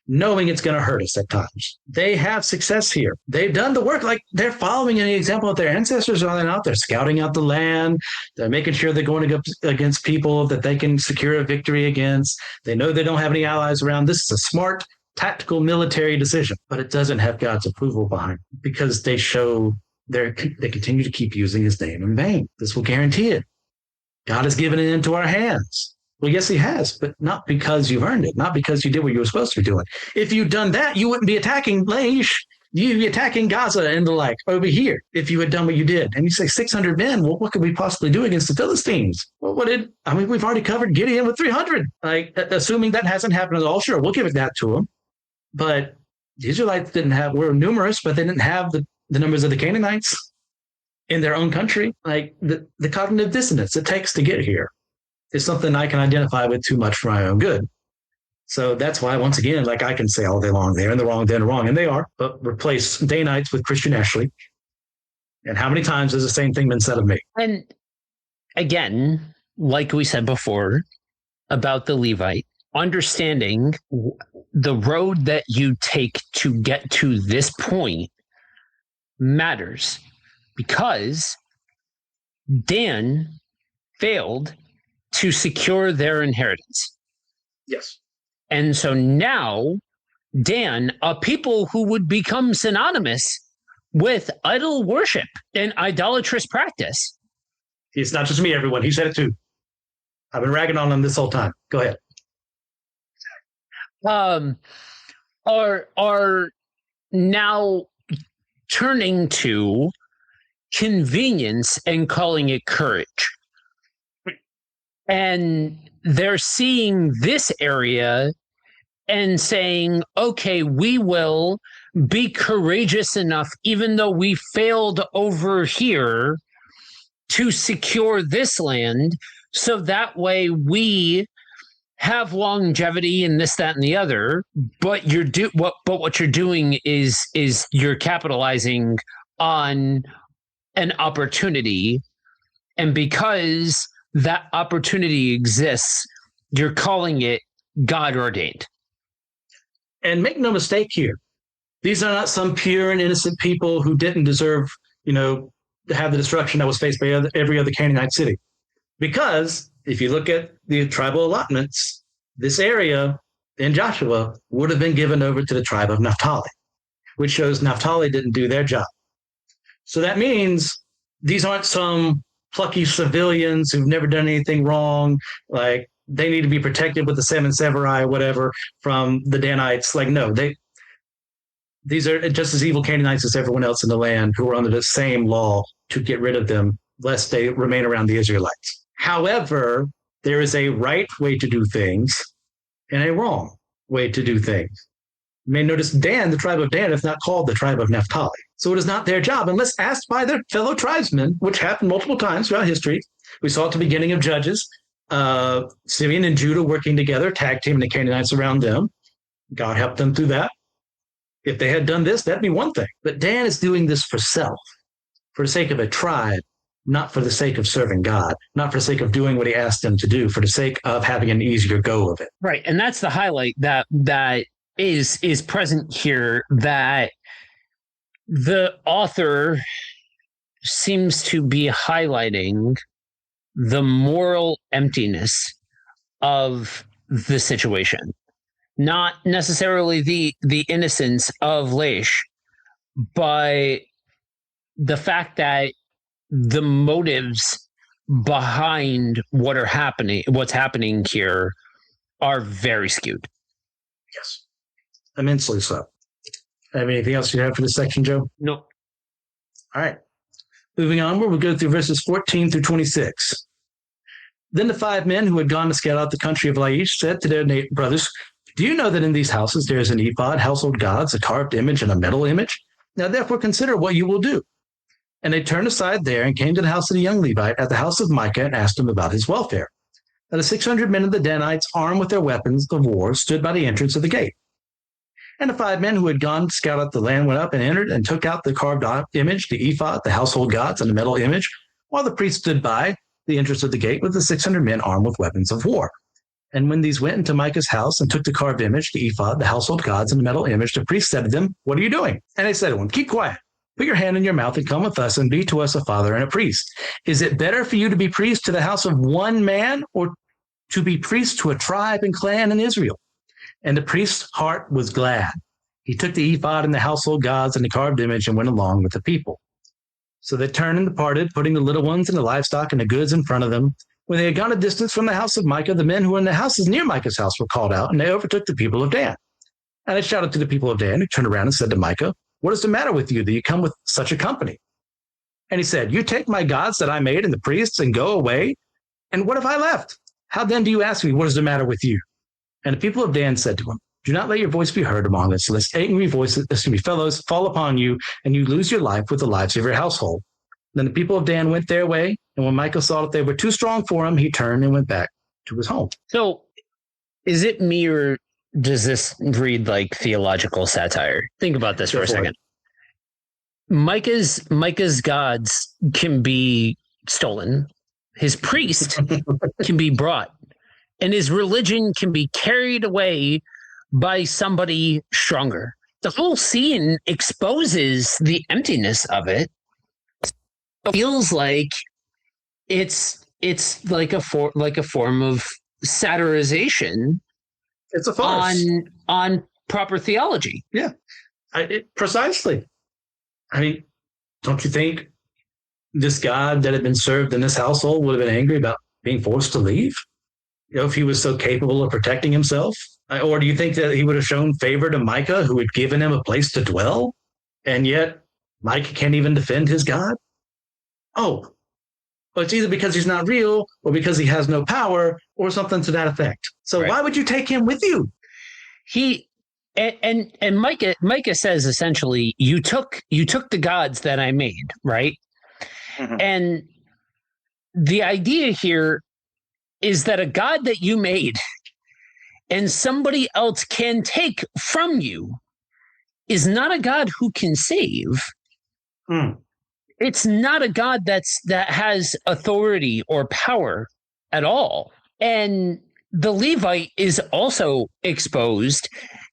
knowing it's going to hurt us at times. They have success here. They've done the work. Like, they're following an example of their ancestors on out. They're scouting out the land. They're making sure they're going against people that they can secure a victory against. They know they don't have any allies around. This is a smart, tactical military decision, but it doesn't have God's approval behind it, because they continue to keep using his name in vain. This will guarantee it. God has given it into our hands. Well, yes, he has, but not because you've earned it, not because you did what you were supposed to be doing. If you'd done that, you wouldn't be attacking Laish. You'd be attacking Gaza and the like over here if you had done what you did. And you say 600 men, well, what could we possibly do against the Philistines? Well, we've already covered Gideon with 300. Like, assuming that hasn't happened at all, sure, we'll give it that to him. But the Israelites were numerous, but they didn't have the numbers of the Canaanites in their own country. Like, the cognitive dissonance it takes to get here is something I can identify with too much for my own good. So that's why, once again, like, I can say all day long, they're in the wrong, they're in the wrong, and they are, but replace Danites with Christian Ashley. And how many times has the same thing been said of me? And again, like we said before about the Levite, understanding the road that you take to get to this point matters, because Dan failed to secure their inheritance. Yes. And so now, Dan, a people who would become synonymous with idol worship and idolatrous practice. It's not just me, everyone. He said it too. I've been ragging on him this whole time. Go ahead. Are now turning to convenience and calling it courage. And they're seeing this area and saying, okay, we will be courageous enough, even though we failed over here, to secure this land, so that way we have longevity and this, that, and the other. But what you're doing is you're capitalizing on an opportunity, and because that opportunity exists, you're calling it God ordained. And make no mistake here, these are not some pure and innocent people who didn't deserve, to have the destruction that was faced by every other Canaanite city. Because if you look at the tribal allotments, this area in Joshua would have been given over to the tribe of Naphtali, which shows Naphtali didn't do their job. So that means these aren't some plucky civilians who've never done anything wrong, like they need to be protected with the seven severai, whatever, from the Danites. Like, no, these are just as evil Canaanites as everyone else in the land who are under the same law to get rid of them, lest they remain around the Israelites. However, there is a right way to do things and a wrong way to do things. You may notice Dan, the tribe of Dan, is not called the tribe of Naphtali. So it is not their job, unless asked by their fellow tribesmen, which happened multiple times throughout history. We saw at the beginning of Judges, Simeon and Judah working together, tag teaming the Canaanites around them. God helped them through that. If they had done this, that'd be one thing. But Dan is doing this for self, for the sake of a tribe, not for the sake of serving God, not for the sake of doing what he asked them to do, for the sake of having an easier go of it. Right. And that's the highlight that is present here, that the author seems to be highlighting the moral emptiness of the situation, not necessarily the innocence of Laish, but the fact that the motives behind what's happening here are very skewed. Yes, immensely so. Have anything else you have for this section, Joe? No. All right. Moving on, we'll go through verses 14 through 26. Then the 5 men who had gone to scout out the country of Laish said to their brothers, "Do you know that in these houses there is an ephod, household gods, a carved image, and a metal image? Now therefore consider what you will do." And they turned aside there and came to the house of the young Levite at the house of Micah and asked him about his welfare. Now the 600 men of the Danites, armed with their weapons of war, stood by the entrance of the gate. And the 5 men who had gone to scout out the land went up and entered and took out the carved image, the ephod, the household gods, and the metal image, while the priest stood by the entrance of the gate with the 600 men armed with weapons of war. And when these went into Micah's house and took the carved image, the ephod, the household gods, and the metal image, the priest said to them, "What are you doing?" And they said to him, "Keep quiet. Put your hand in your mouth and come with us and be to us a father and a priest. Is it better for you to be priest to the house of one man or to be priest to a tribe and clan in Israel?" And the priest's heart was glad. He took the ephod and the household gods and the carved image and went along with the people. So they turned and departed, putting the little ones and the livestock and the goods in front of them. When they had gone a distance from the house of Micah, the men who were in the houses near Micah's house were called out, and they overtook the people of Dan. And they shouted to the people of Dan, who turned around and said to Micah, "What is the matter with you that you come with such a company?" And he said, "You take my gods that I made and the priests and go away. And what have I left? How then do you ask me, what is the matter with you?" And the people of Dan said to him, "Do not let your voice be heard among us, lest angry fellows fall upon you, and you lose your life with the lives of your household." Then the people of Dan went their way, and when Micah saw that they were too strong for him, he turned and went back to his home. So, is it me, or does this read like theological satire? Think about this for a second. Micah's gods can be stolen. His priest can be brought, and his religion can be carried away by somebody stronger. The whole scene exposes the emptiness of it. It feels like it's like a form of satirization. It's a farce on proper theology. Yeah, precisely. I mean, don't you think this God that had been served in this household would have been angry about being forced to leave? If he was so capable of protecting himself? Or do you think that he would have shown favor to Micah, who had given him a place to dwell? And yet Micah can't even defend his God? Oh, well, it's either because he's not real or because he has no power or something to that effect. So Why would you take him with you? he and Micah says essentially, you took the gods that I made, right? Mhm. And the idea here is that a god that you made and somebody else can take from you is not a god who can save. It's not a god that has authority or power at all. And the Levite is also exposed,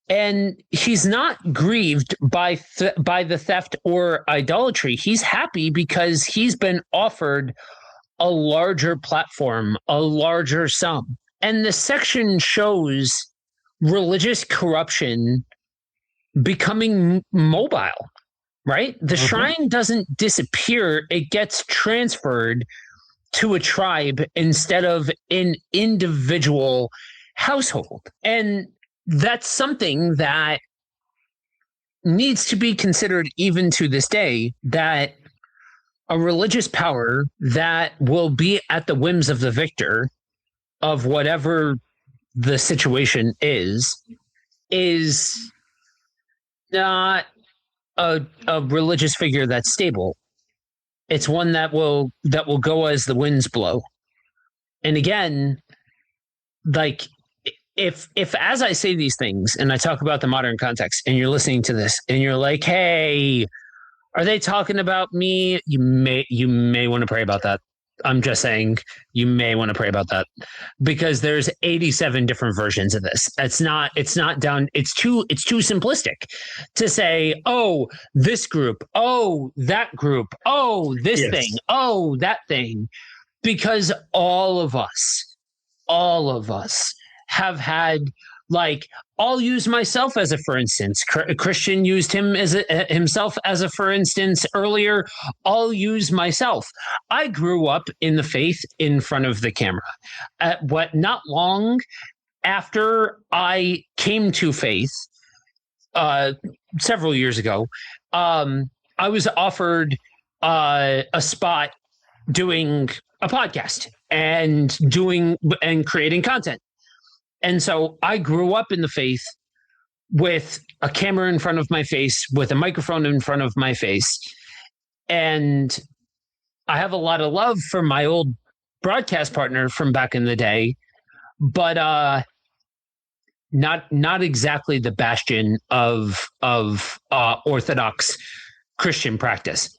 and he's not grieved by the theft or idolatry. He's happy because he's been offered a larger platform, a larger sum. And the section shows religious corruption becoming mobile, right? The shrine doesn't disappear, it gets transferred to a tribe instead of an individual household. And that's something that needs to be considered even to this day, that a religious power that will be at the whims of the victor of whatever the situation is not a religious figure that's stable. It's one that will go as the winds blow. And again, like if as I say these things and I talk about the modern context and you're listening to this and you're like, hey, are they talking about me? You may want to pray about that. I'm just saying you may want to pray about that, because there's 87 different versions of this. It's not down. It's too simplistic to say, oh, this group, oh, that group, oh, this thing, oh, that thing, because all of us have had, like, I'll use myself as a for instance. Christian used himself as a for instance earlier. I'll use myself. I grew up in the faith in front of the camera. Not long after I came to faith, several years ago, I was offered a spot doing a podcast and creating content. And so I grew up in the faith with a camera in front of my face, with a microphone in front of my face. And I have a lot of love for my old broadcast partner from back in the day, but not exactly the bastion of Orthodox Christian practice.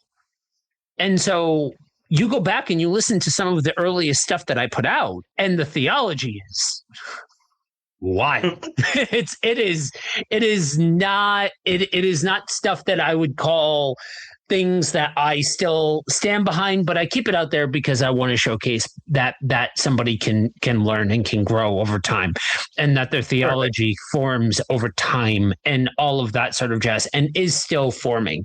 And so you go back and you listen to some of the earliest stuff that I put out, and the theology is wild. It is not stuff that I would call things that I still stand behind, but I keep it out there because I want to showcase that somebody can learn and can grow over time, and that their theology forms over time and all of that sort of jazz, and is still forming.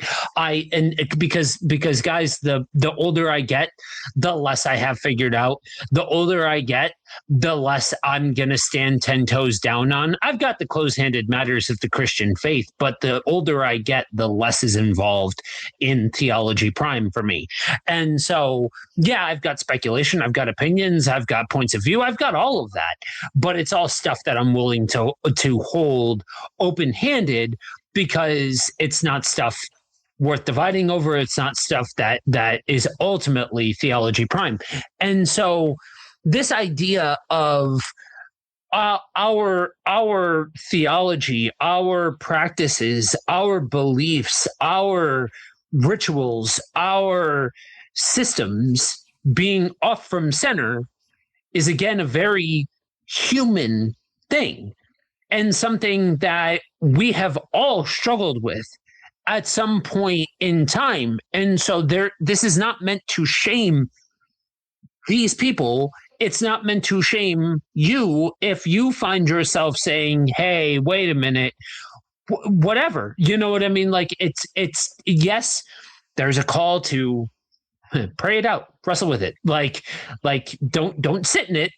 Because guys, the older I get, the less I have figured out. The older I get, the less I'm going to stand 10 toes down on. I've got the close-handed matters of the Christian faith, but the older I get, the less is involved in theology prime for me. And so, yeah, I've got speculation, I've got opinions, I've got points of view, I've got all of that, but it's all stuff that I'm willing to hold open-handed, because it's not stuff worth dividing over. It's not stuff that is ultimately theology prime. And so this idea of our theology, our practices, our beliefs, our rituals, our systems being off from center is, again, a very human thing, and something that we have all struggled with at some point in time. And so this is not meant to shame these people. It's not meant to shame you if you find yourself saying, hey, wait a minute, whatever, you know what I mean? Like, it's yes, there's a call to pray it out, wrestle with it, like don't sit in it,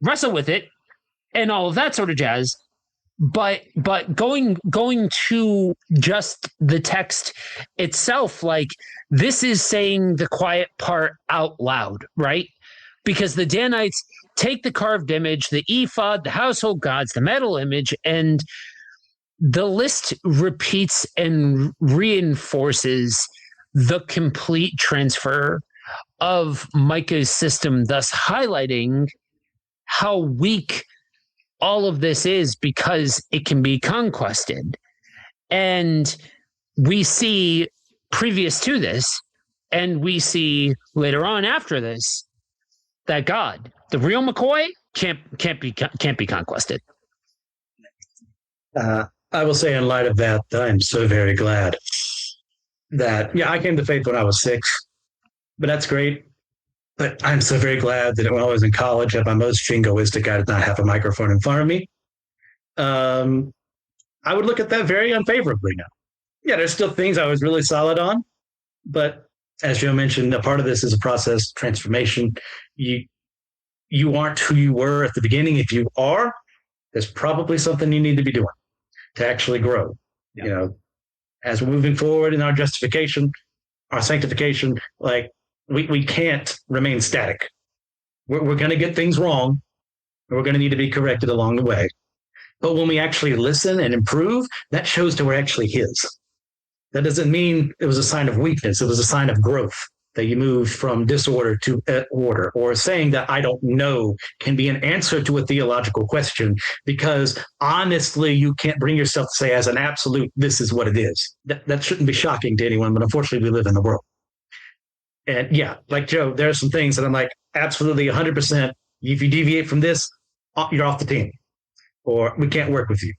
wrestle with it, and all of that sort of jazz. But going to just the text itself, like, this is saying the quiet part out loud, right? Because the Danites take the carved image, the ephod, the household gods, the metal image, and the list repeats and reinforces the complete transfer of Micah's system, thus highlighting how weak all of this is because it can be conquested. And we see previous to this, and we see later on after this, that God, the real McCoy, can't be conquested. I will say, in light of that, I'm so very glad that I came to faith when I was 6, but that's great. But I'm so very glad that when I was in college, at my most jingoistic, I did not have a microphone in front of me. I would look at that very unfavorably now. Yeah, there's still things I was really solid on, but as Joe mentioned, a part of this is a process transformation. You aren't who you were at the beginning. If you are, there's probably something you need to be doing to actually grow. Yeah. As we're moving forward in our justification, our sanctification, like we can't remain static. We're going to get things wrong, and we're going to need to be corrected along the way. But when we actually listen and improve, that shows that we're actually His. That doesn't mean it was a sign of weakness. It was a sign of growth, that you move from disorder to order, or saying that I don't know can be an answer to a theological question, because honestly, you can't bring yourself to say as an absolute, this is what it is. That shouldn't be shocking to anyone, but unfortunately, we live in the world. And like Joe, there are some things that I'm like, absolutely 100%. If you deviate from this, you're off the team, or we can't work with you.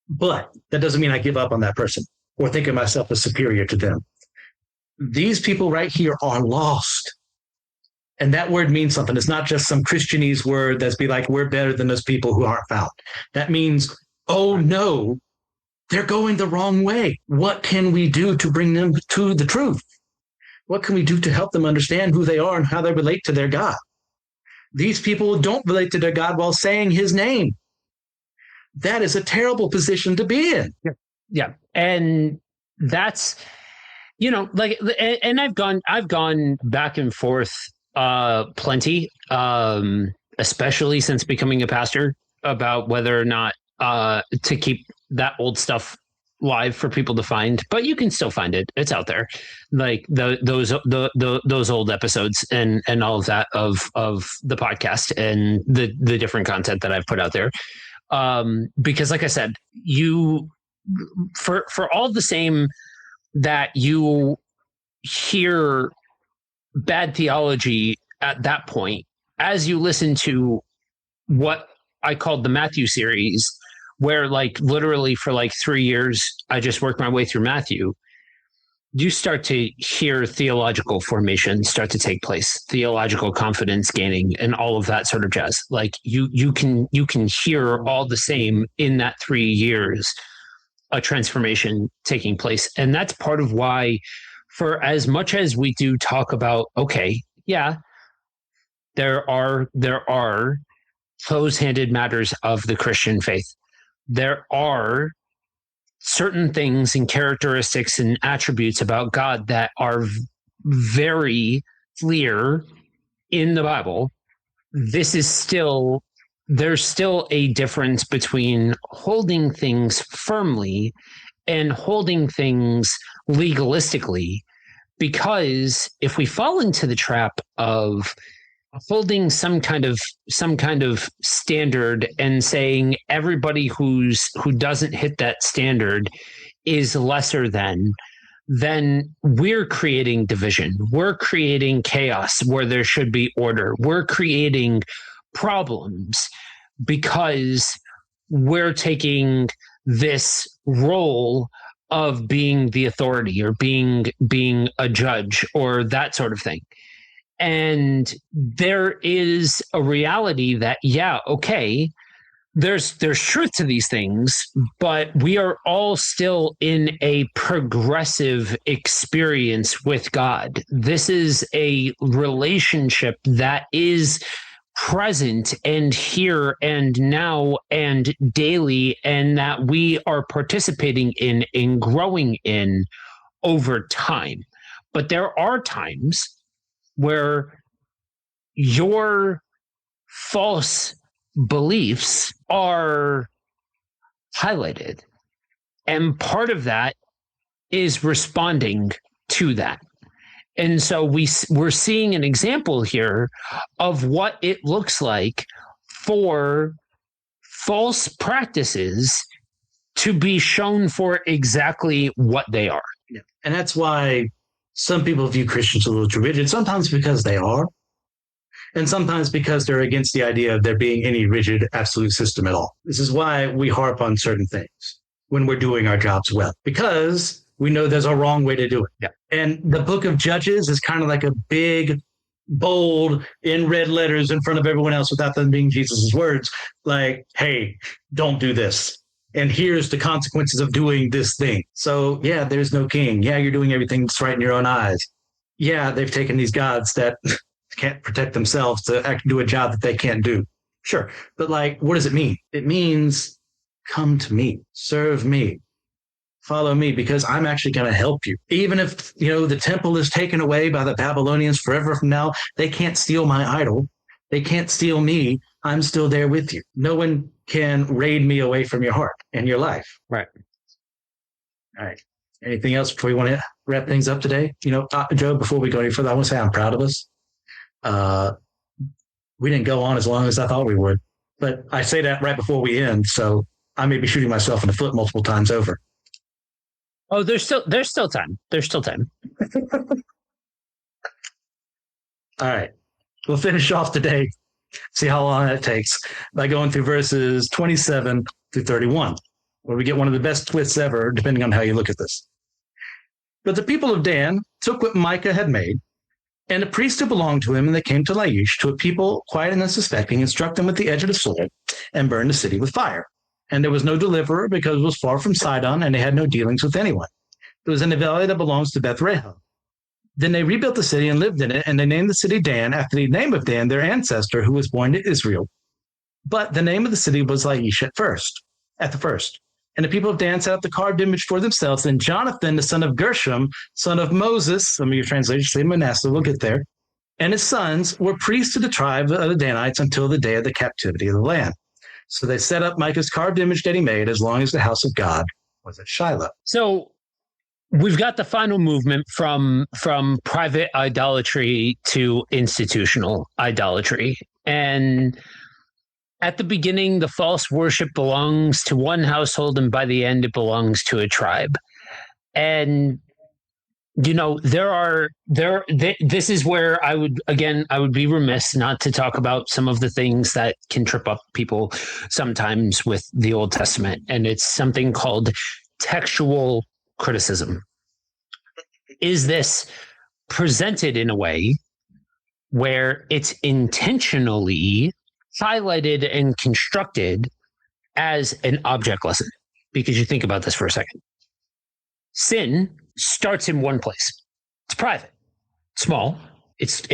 But that doesn't mean I give up on that person or think of myself as superior to them. These people right here are lost. And that word means something. It's not just some Christianese word that's be like, we're better than those people who aren't found. That means, oh no, they're going the wrong way. What can we do to bring them to the truth? What can we do to help them understand who they are and how they relate to their God? These people don't relate to their God while saying His name. That is a terrible position to be in. Yeah. And that's, and I've gone back and forth plenty, especially since becoming a pastor, about whether or not to keep that old stuff live for people to find. But you can still find it. It's out there, like those old episodes and all of that of the podcast and the different content that I've put out there. Because like I said, for all the same that you hear bad theology at that point, as you listen to what I called the Matthew series, where like literally for like 3 years, I just worked my way through Matthew, you start to hear theological formation start to take place, theological confidence gaining, and all of that sort of jazz. Like you can hear all the same in that 3 years, a transformation taking place. And that's part of why, for as much as we do talk about, okay, there are close-handed matters of the Christian faith. There are certain things and characteristics and attributes about God that are very clear in the Bible. There's still a difference between holding things firmly and holding things legalistically, because if we fall into the trap of holding some kind of standard and saying everybody who doesn't hit that standard is lesser than, then we're creating division. We're creating chaos where there should be order. We're creating problems because we're taking this role of being the authority or being a judge or that sort of thing. And there is a reality that, there's truth to these things, but we are all still in a progressive experience with God. This is a relationship that is present and here and now and daily, and that we are participating in growing in over time. But there are times where your false beliefs are highlighted And part of that is responding to that. And so we're seeing an example here of what it looks like for false practices to be shown for exactly what they are. Yeah. And that's why some people view Christians a little too rigid, sometimes because they are, and sometimes because they're against the idea of there being any rigid absolute system at all. This is why we harp on certain things when we're doing our jobs well, because we know there's a wrong way to do it. Yeah. And the book of Judges is kind of like a big, bold, in red letters in front of everyone else without them being Jesus's words, like, hey, don't do this. And here's the consequences of doing this thing. So, yeah, there's no king. Yeah, you're doing everything that's right in your own eyes. Yeah, they've taken these gods that can't protect themselves to do a job that they can't do. Sure. But, like, what does it mean? It means come to me, serve me, follow me, because I'm actually going to help you. Even if, the temple is taken away by the Babylonians forever from now, they can't steal my idol. They can't steal me. I'm still there with you. No one can raid me away from your heart and your life. Right. All right. Anything else before we want to wrap things up today? Joe, before we go any further, I want to say I'm proud of us. We didn't go on as long as I thought we would, but I say that right before we end, so I may be shooting myself in the foot multiple times over. Oh, there's still time. There's still time. All right. We'll finish off today, see how long that takes, by going through verses 27 through 31, where we get one of the best twists ever, depending on how you look at this. But the people of Dan took what Micah had made, and the priests who belonged to him, and they came to Laish, to a people quiet and unsuspecting, and struck them with the edge of the sword, and burned the city with fire. And there was no deliverer, because it was far from Sidon, and they had no dealings with anyone. It was in the valley that belongs to Beth Rehob. Then they rebuilt the city and lived in it, and they named the city Dan after the name of Dan, their ancestor, who was born to Israel. But the name of the city was Laish at the first. And the people of Dan set up the carved image for themselves. And Jonathan, the son of Gershom, son of Moses, some of your translations say Manasseh, we'll get there, and his sons were priests to the tribe of the Danites until the day of the captivity of the land. So they set up Micah's carved image that he made as long as the house of God was at Shiloh. So we've got the final movement from private idolatry to institutional idolatry. And at the beginning, the false worship belongs to one household, and by the end, it belongs to a tribe. And this is where I would be remiss not to talk about some of the things that can trip up people sometimes with the Old Testament. And it's something called textual criticism. Is this presented in a way where it's intentionally highlighted and constructed as an object lesson? Because you think about this for a second. Sin starts in one place. It's private, small. It's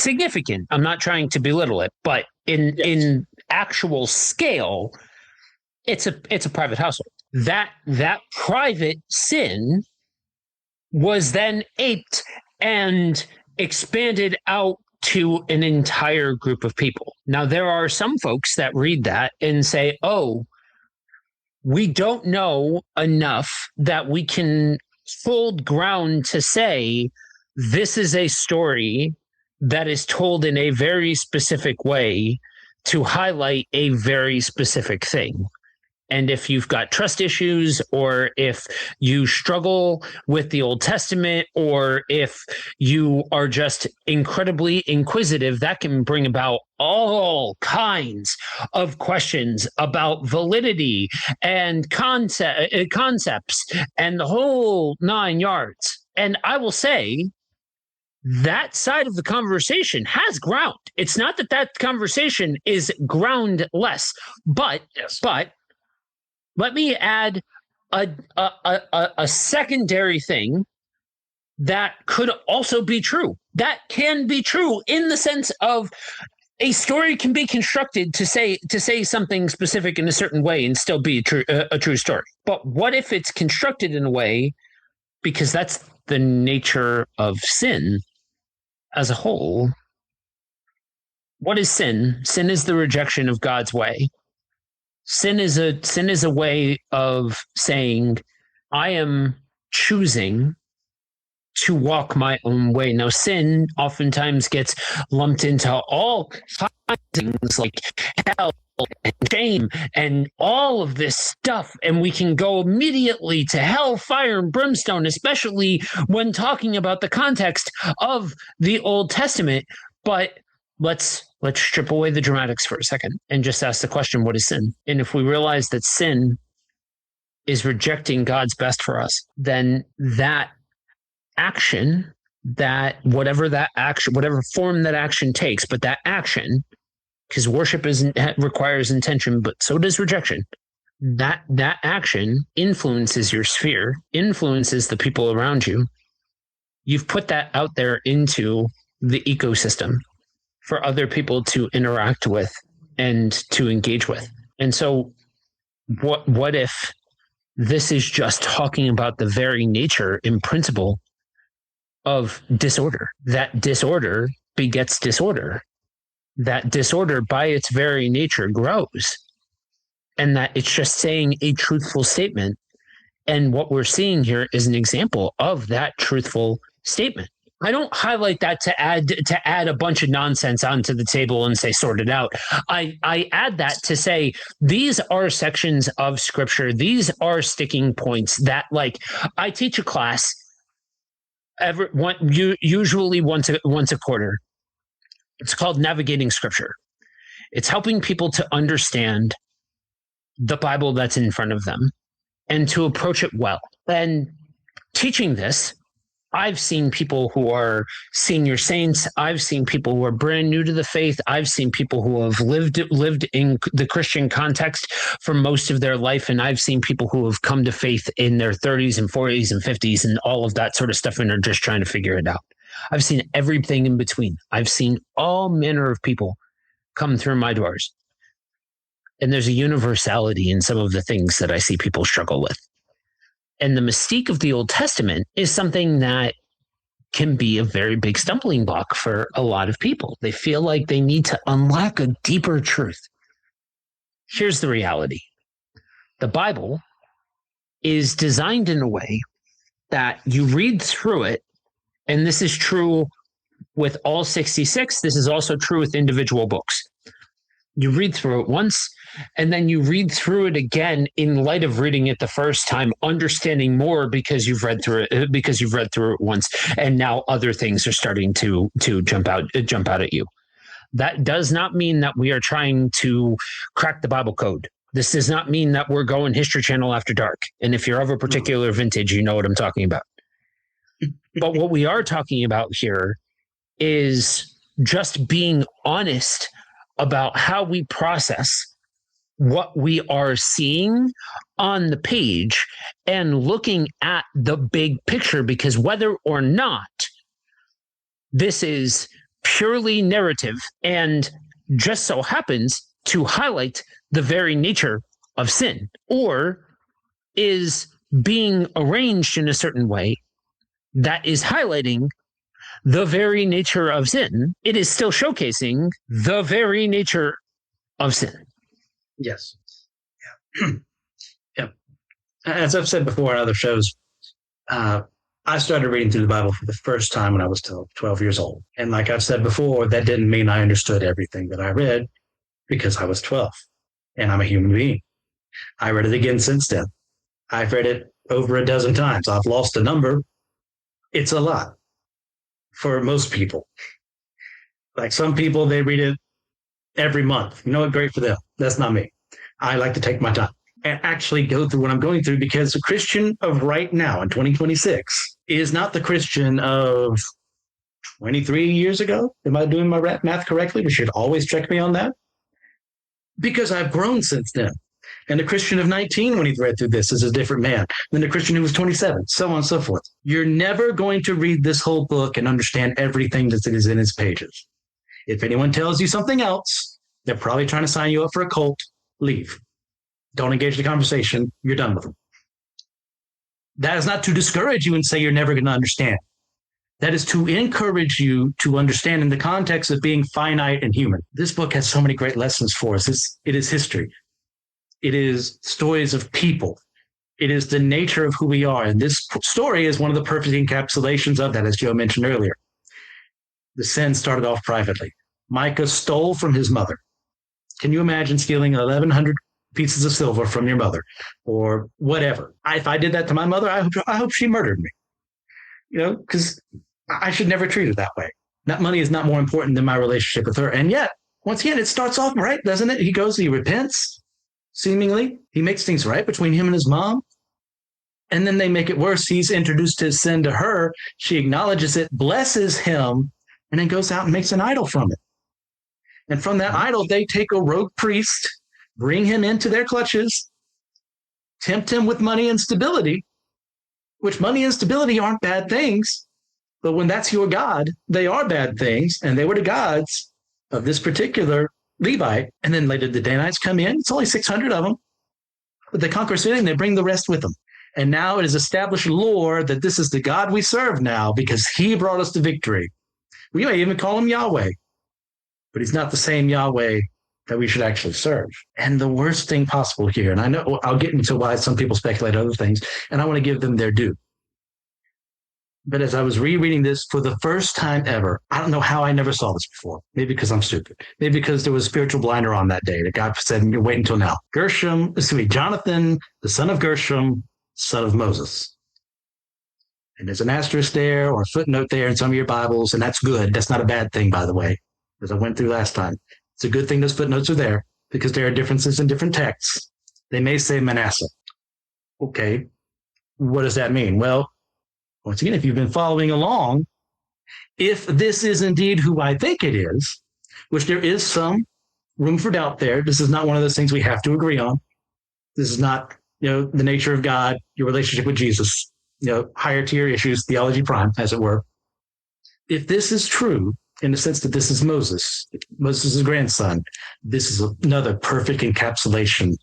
significant. I'm not trying to belittle it, but in actual scale, it's a private household. That private sin was then aped and expanded out to an entire group of people. Now, there are some folks that read that and say, oh, we don't know enough that we can hold ground to say this is a story that is told in a very specific way to highlight a very specific thing. And if you've got trust issues, or if you struggle with the Old Testament, or if you are just incredibly inquisitive, that can bring about all kinds of questions about validity and concepts and the whole 9 yards. And I will say that side of the conversation has ground. It's not that conversation is groundless, but let me add a secondary thing that could also be true. That can be true in the sense of a story can be constructed to say something specific in a certain way and still be a true story. But what if it's constructed in a way, because that's the nature of sin as a whole? What is sin? Sin is the rejection of God's way. Sin is a way of saying I am choosing to walk my own way. Now, sin oftentimes gets lumped into all kinds of things like hell and shame and all of this stuff. And we can go immediately to hell, fire, and brimstone, especially when talking about the context of the Old Testament. But let's strip away the dramatics for a second and just ask the question, what is sin? And if we realize that sin is rejecting God's best for us, then that action, that whatever form that action takes, but that action, because worship requires intention, but so does rejection. That action influences your sphere, influences the people around you. You've put that out there into the ecosystem for other people to interact with and to engage with. And so what if this is just talking about the very nature and principle of disorder? That disorder begets disorder. That disorder by its very nature grows. And that it's just saying a truthful statement. And what we're seeing here is an example of that truthful statement. I don't highlight that to add a bunch of nonsense onto the table and say sort it out. I add that to say these are sections of scripture. These are sticking points that, like, I teach a class usually once a quarter. It's called Navigating Scripture. It's helping people to understand the Bible that's in front of them and to approach it well. And teaching this, I've seen people who are senior saints. I've seen people who are brand new to the faith. I've seen people who have lived in the Christian context for most of their life. And I've seen people who have come to faith in their 30s and 40s and 50s and all of that sort of stuff and are just trying to figure it out. I've seen everything in between. I've seen all manner of people come through my doors. And there's a universality in some of the things that I see people struggle with. And the mystique of the Old Testament is something that can be a very big stumbling block for a lot of people. They feel like they need to unlock a deeper truth. Here's the reality. The Bible is designed in a way that you read through it, and this is true with all 66. This is also true with individual books. You read through it once, and then you read through it again in light of reading it the first time, understanding more because you've read through it once, and now other things are starting to jump out at you. That does not mean that we are trying to crack the Bible code. This does not mean that we're going History Channel after dark. And if you're of a particular vintage, you know what I'm talking about. But what we are talking about here is just being honest about how we process what we are seeing on the page and looking at the big picture, because whether or not this is purely narrative and just so happens to highlight the very nature of sin, or is being arranged in a certain way that is highlighting the very nature of sin, it is still showcasing the very nature of sin. Yes. Yeah. Yeah. As I've said before on other shows, I started reading through the Bible for the first time when I was 12 years old. And like I've said before, that didn't mean I understood everything that I read because I was 12 and I'm a human being. I read it again since then. I've read it over a dozen times. I've lost a number. It's a lot for most people. Like some people, they read it every month. You know what? Great for them. That's not me. I like to take my time and actually go through what I'm going through, because the Christian of right now in 2026 is not the Christian of 23 years ago. Am I doing my math correctly? We should always check me on that, because I've grown since then. And the Christian of 19, when he read through this, is a different man than the Christian who was 27, so on and so forth. You're never going to read this whole book and understand everything that is in its pages. If anyone tells you something else, they're probably trying to sign you up for a cult. Leave. Don't engage the conversation. You're done with them. That is not to discourage you and say you're never going to understand. That is to encourage you to understand in the context of being finite and human. This book has so many great lessons for us. It is history. It is stories of people. It is the nature of who we are. And this story is one of the perfect encapsulations of that, as Joe mentioned earlier. The sin started off privately. Micah stole from his mother. Can you imagine stealing 1,100 pieces of silver from your mother or whatever? If I did that to my mother, I hope she murdered me. Because I should never treat her that way. That money is not more important than my relationship with her. And yet, once again, it starts off right, doesn't it? He repents, seemingly. He makes things right between him and his mom. And then they make it worse. He's introduced his sin to her. She acknowledges it, blesses him, and then goes out and makes an idol from it. And from that idol, they take a rogue priest, bring him into their clutches, tempt him with money and stability, which money and stability aren't bad things. But when that's your God, they are bad things. And they were the gods of this particular Levite. And then later the Danites come in. It's only 600 of them. But they conquer a city and they bring the rest with them. And now it is established lore that this is the God we serve now because he brought us to victory. We may even call him Yahweh, but he's not the same Yahweh that we should actually serve. And the worst thing possible here, and I know I'll get into why some people speculate other things, and I want to give them their due. But as I was rereading this for the first time ever, I don't know how I never saw this before. Maybe because I'm stupid. Maybe because there was a spiritual blinder on that day that God said, wait until now. Jonathan, the son of Gershom, son of Moses. And there's an asterisk there or a footnote there in some of your Bibles, and that's good. That's not a bad thing, by the way, as I went through last time. It's a good thing those footnotes are there because there are differences in different texts. They may say Manasseh. Okay, what does that mean? Well, once again, if you've been following along, if this is indeed who I think it is, which there is some room for doubt there, this is not one of those things we have to agree on. This is not, the nature of God, your relationship with Jesus, higher tier issues, theology prime, as it were. If this is true, in the sense that this is Moses' grandson, this is another perfect encapsulation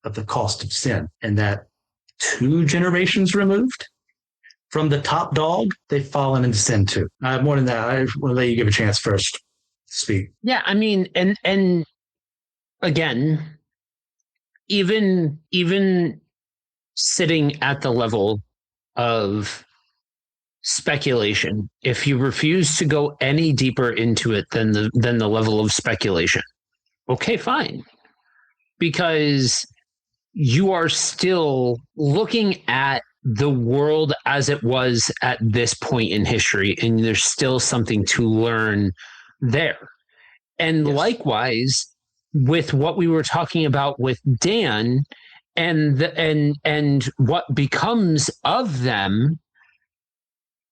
of the cost of sin, and that 2 generations removed from the top dog, they've fallen into sin too. I have more than that. I want to let you give a chance first to speak. Yeah, I mean, and again, even sitting at the level of speculation, if you refuse to go any deeper into it than the level of speculation, okay, fine, because you are still looking at the world as it was at this point in history, and there's still something to learn there. And yes, likewise with what we were talking about with Dan and what becomes of them,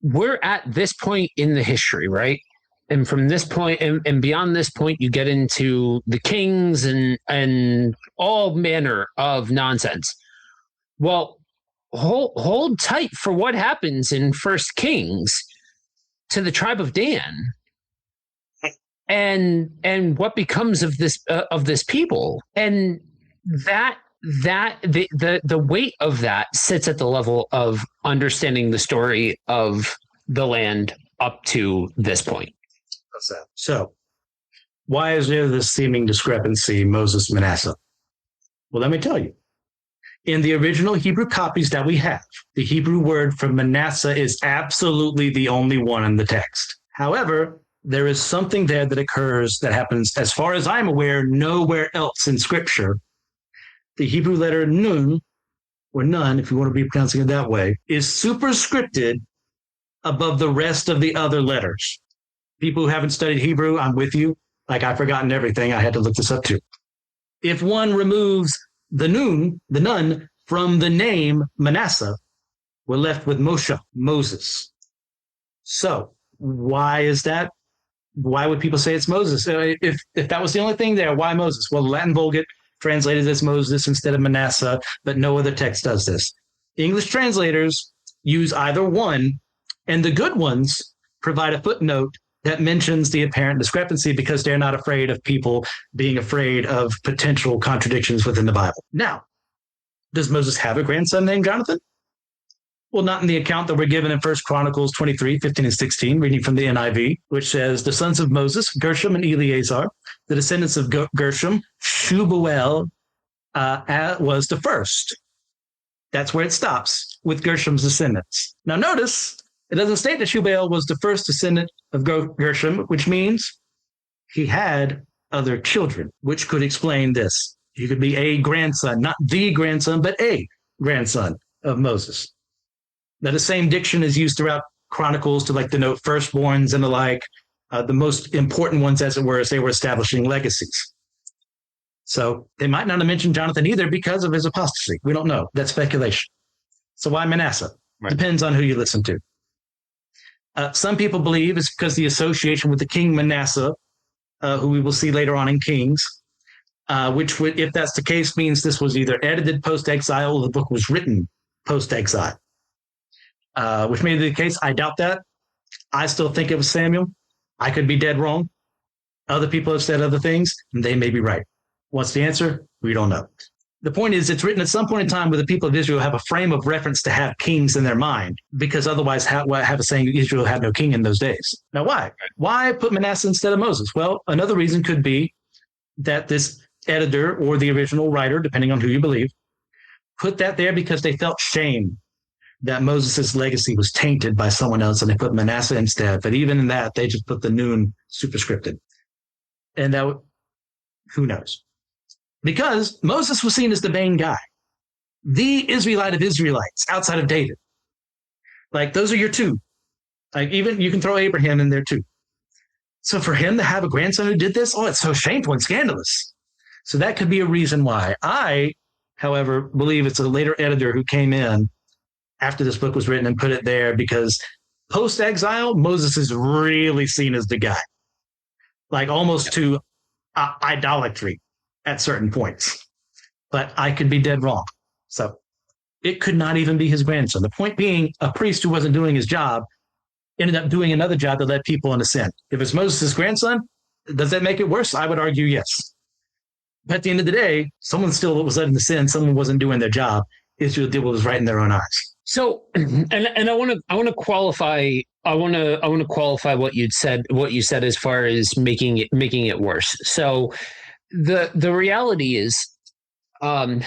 we're at this point in the history, right? And from this point and beyond this point, you get into the kings and all manner of nonsense. Well, hold tight for what happens in First Kings to the tribe of Dan, and what becomes of this people, and that the weight of that sits at the level of understanding the story of the land up to this point. What's that? So, why is there this seeming discrepancy, Moses Manasseh? Well, let me tell you. In the original Hebrew copies that we have, the Hebrew word for Manasseh is absolutely the only one in the text. However, there is something there that occurs that happens, as far as I'm aware, nowhere else in Scripture. The Hebrew letter nun, or nun, if you want to be pronouncing it that way, is superscripted above the rest of the other letters. People who haven't studied Hebrew, I'm with you. Like, I've forgotten everything. I had to look this up too. If one removes the nun, from the name Manasseh, we're left with Moshe, Moses. So why is that? Why would people say it's Moses? If that was the only thing there, why Moses? Well, the Latin Vulgate translated as Moses instead of Manasseh, but no other text does this. English translators use either one, and the good ones provide a footnote that mentions the apparent discrepancy because they're not afraid of people being afraid of potential contradictions within the Bible. Now, does Moses have a grandson named Jonathan? Well, not in the account that we're given in 1 Chronicles 23, 15, and 16, reading from the NIV, which says, the sons of Moses, Gershom and Eleazar, the descendants of Gershom, Shubuel was the first. That's where it stops with Gershom's descendants. Now notice, it doesn't state that Shubael was the first descendant of Gershom, which means he had other children, which could explain this. He could be a grandson, not the grandson, but a grandson of Moses. Now, the same diction is used throughout Chronicles to like denote firstborns and the like, the most important ones, as it were, as they were establishing legacies. So they might not have mentioned Jonathan either because of his apostasy. We don't know. That's speculation. So why Manasseh? Right. Depends on who you listen to. Some people believe it's because the association with the king Manasseh, who we will see later on in Kings, which would, if that's the case, means this was either edited post-exile or the book was written post-exile. Which may be the case. I doubt that. I still think it was Samuel. I could be dead wrong. Other people have said other things, and they may be right. What's the answer? We don't know. The point is, it's written at some point in time where the people of Israel have a frame of reference to have kings in their mind, because otherwise have a saying Israel had no king in those days. Now, why? Why put Manasseh instead of Moses? Well, another reason could be that this editor or the original writer, depending on who you believe, put that there because they felt shame that Moses' legacy was tainted by someone else, and they put Manasseh instead. But even in that, they just put the Nun superscripted. And that, who knows? Because Moses was seen as the main guy, the Israelite of Israelites outside of David. Like, those are your two. Like, even you can throw Abraham in there too. So for him to have a grandson who did this, it's so shameful and scandalous. So that could be a reason why. I, however, believe it's a later editor who came in after this book was written and put it there because post-exile, Moses is really seen as the guy. Like almost to idolatry at certain points. But I could be dead wrong. So it could not even be his grandson. The point being, a priest who wasn't doing his job ended up doing another job that led people into sin. If it's Moses' grandson, does that make it worse? I would argue yes. But at the end of the day, someone still was led into sin. Someone wasn't doing their job. Israel did what was right in their own eyes. So, and I want to qualify. I want to qualify what you said as far as making it worse. So, the reality is, one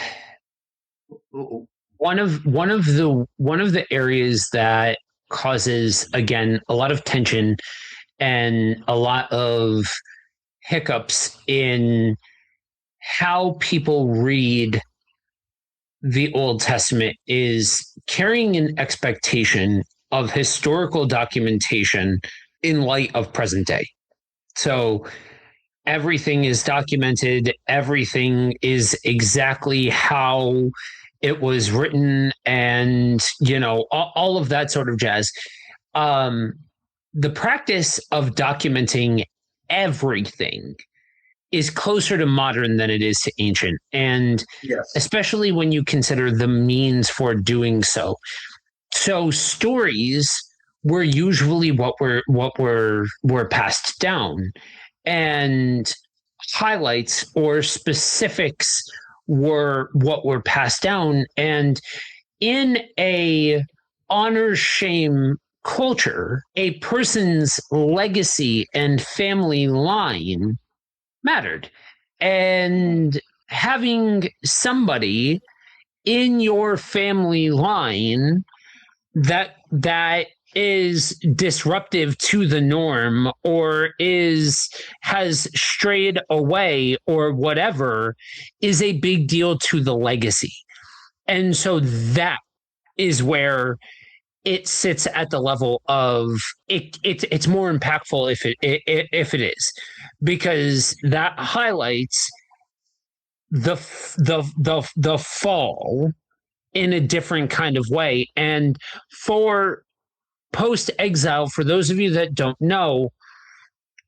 of the areas that causes, again, a lot of tension and a lot of hiccups in how people read the Old Testament is carrying an expectation of historical documentation in light of present day. So everything is documented, everything is exactly how it was written, and all of that sort of jazz. The practice of documenting everything is closer to modern than it is to ancient, and yes, especially when you consider the means for doing so. So stories were usually what were passed down, and highlights or specifics were what were passed down. And in a honor shame culture, a person's legacy and family line mattered. And having somebody in your family line that is disruptive to the norm or has strayed away or whatever is a big deal to the legacy. And so that is where it sits at the level of it's more impactful if it is, because that highlights the fall in a different kind of way. And for post-exile, for those of you that don't know,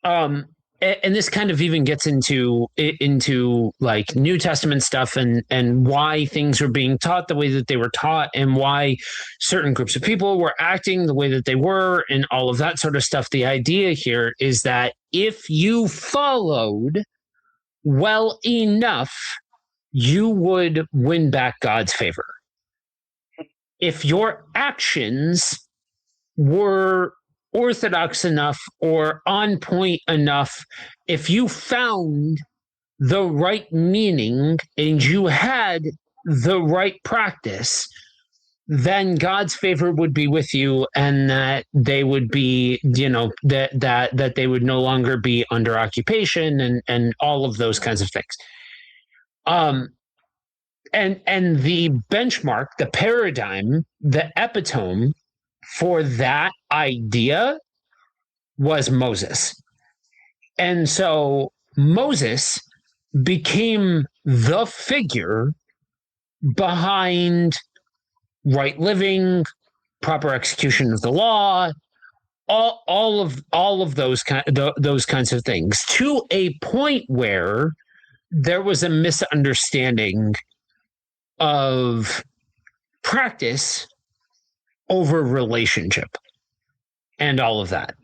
and this kind of even gets into like New Testament stuff and why things were being taught the way that they were taught, and why certain groups of people were acting the way that they were, and all of that sort of stuff. The idea here is that if you followed well enough, you would win back God's favor. If your actions were orthodox enough or on point enough, if you found the right meaning and you had the right practice, then God's favor would be with you, and that they would be, that they would no longer be under occupation, and all of those kinds of things. And the benchmark, the paradigm, the epitome for that idea was Moses. And so Moses became the figure behind right living, proper execution of the law, all of those kinds of things, to a point where there was a misunderstanding of practice over relationship and all of that.